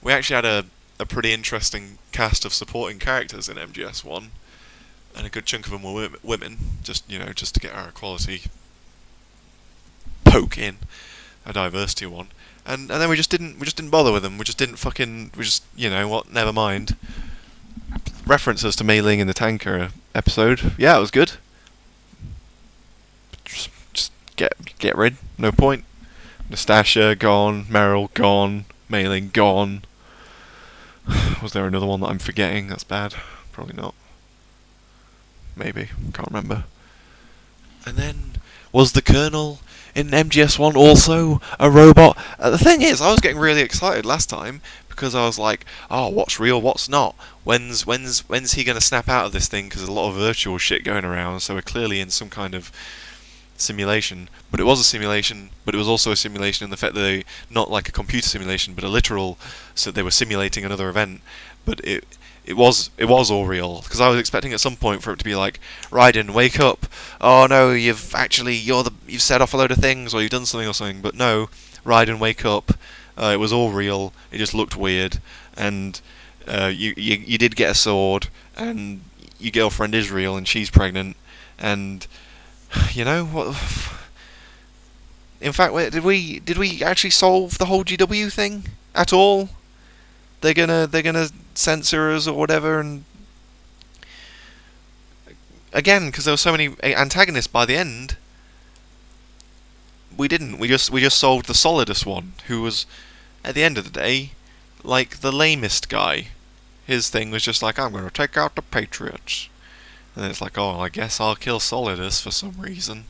we actually had a pretty interesting cast of supporting characters in MGS1, and a good chunk of them were women, just to get our equality poke in, a diversity one. And then we just didn't bother with them. We just never mind. References to Mei Ling in the Tanker episode. Yeah, it was good. Just get rid. No point. Nastasha gone. Meryl gone. Mei Ling gone. Was there another one that I'm forgetting? That's bad. Probably not. Maybe. Can't remember. And then was the Colonel in MGS1 also a robot? The thing is, I was getting really excited last time because I was like, oh, what's real, what's not? When's he going to snap out of this thing? Because there's a lot of virtual shit going around, so we're clearly in some kind of simulation. But it was a simulation, but it was also a simulation in the fact that they, not like a computer simulation, but a literal, so they were simulating another event. But it was all real, because I was expecting at some point for it to be like, Raiden, wake up! Oh no, you've set off a load of things, or you've done something or something. But no, Raiden, wake up! It was all real. It just looked weird, and you did get a sword, and your girlfriend is real, and she's pregnant, and you know what? In fact, did we actually solve the whole GW thing at all? They're gonna censor us or whatever, and again, because there were so many antagonists by the end, we didn't. We just solved the Solidus one, who was, at the end of the day, like the lamest guy. His thing was just like, I'm going to take out the Patriots. And it's like, oh, I guess I'll kill Solidus for some reason,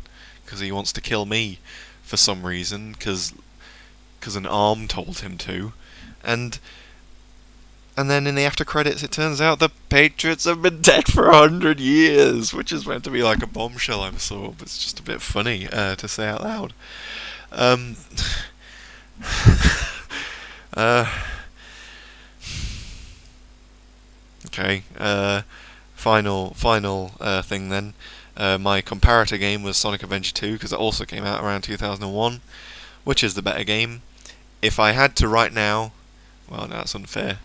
because he wants to kill me for some reason, because an arm told him to. And then in the after credits, it turns out the Patriots have been dead for 100 years, which is meant to be like a bombshell, I'm sure, but it's just a bit funny to say out loud. Okay. Final thing then. My comparator game was Sonic Adventure 2, because it also came out around 2001, which is the better game. If I had to right now, well, no, that's unfair,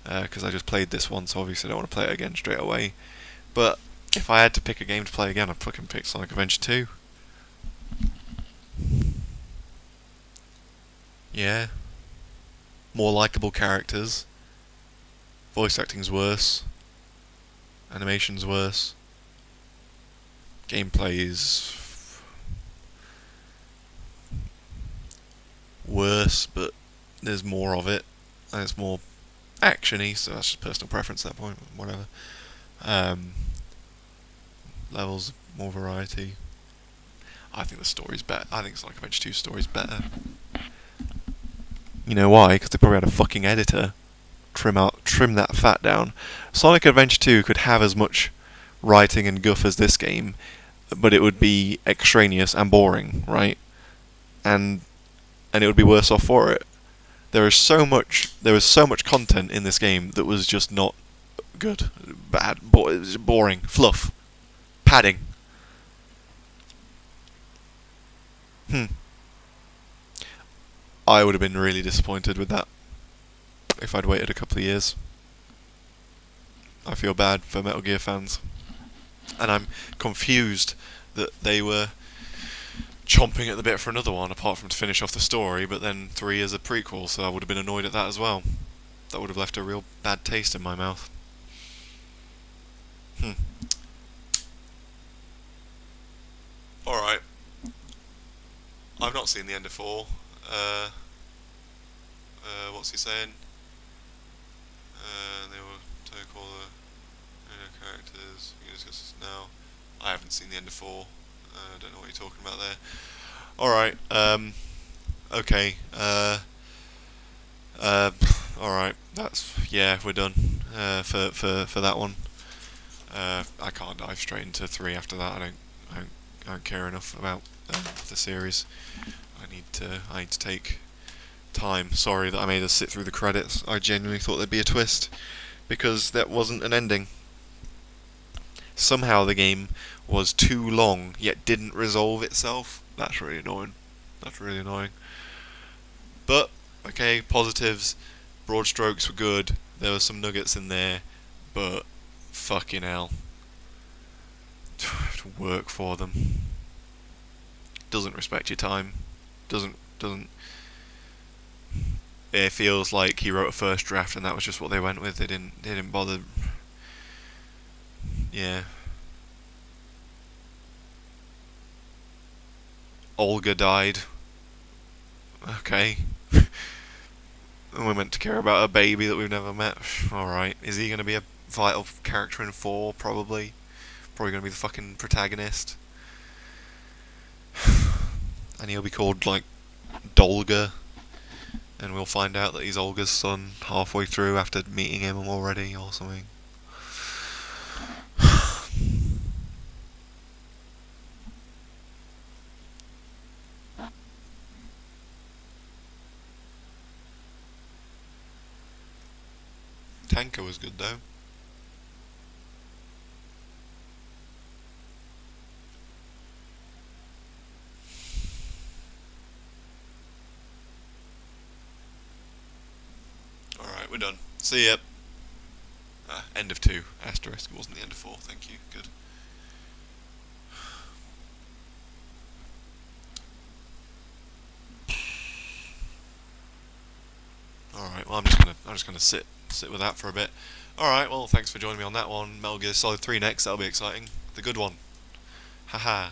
because I just played this one, so obviously I don't want to play it again straight away. But if I had to pick a game to play again, I'd fucking pick Sonic Adventure 2. Yeah. More likeable characters. Voice acting's worse. Animation's worse. Gameplay's worse, but there's more of it, and it's more action-y, so that's just personal preference at that point, whatever. Levels, more variety. I think the story's better. I think Sonic Adventure 2's story's better. You know why? Because they probably had a fucking editor trim that fat down. Sonic Adventure 2 could have as much writing and guff as this game, but it would be extraneous and boring, right? And it would be worse off for it. There was so much content in this game that was just not good, bad, boring, fluff, padding. I would have been really disappointed with that if I'd waited a couple of years. I feel bad for Metal Gear fans, and I'm confused that they were chomping at the bit for another one, apart from to finish off the story, but then 3 is a prequel, so I would have been annoyed at that as well. That would have left a real bad taste in my mouth. Alright. I've not seen the end of 4. What's he saying? They were took all the characters. You can discuss this now. I haven't seen the end of 4. I don't know what you're talking about there. Alright, okay, alright, we're done, for that one. I can't dive straight into 3 after that. I don't care enough about the series. I need to take time. Sorry that I made us sit through the credits. I genuinely thought there'd be a twist, because that wasn't an ending. Somehow the game was too long, yet didn't resolve itself. That's really annoying. But, okay, positives. Broad strokes were good. There were some nuggets in there. But, fucking hell. To work for them. Doesn't respect your time. Doesn't. It feels like he wrote a first draft and that was just what they went with. They didn't bother. Yeah. Olga died. Okay. We're meant to care about a baby that we've never met. Alright. Is he going to be a vital character in 4? Probably. Probably going to be the fucking protagonist. And he'll be called, like, Dolga. And we'll find out that he's Olga's son halfway through after meeting him already or something. Tanker was good though. See ya. End of 2. Asterisk. It wasn't the end of 4. Thank you. Good. Alright, well I'm just gonna sit with that for a bit. Alright, well thanks for joining me on that one. Metal Gear Solid 3 next, that'll be exciting. The good one. Haha.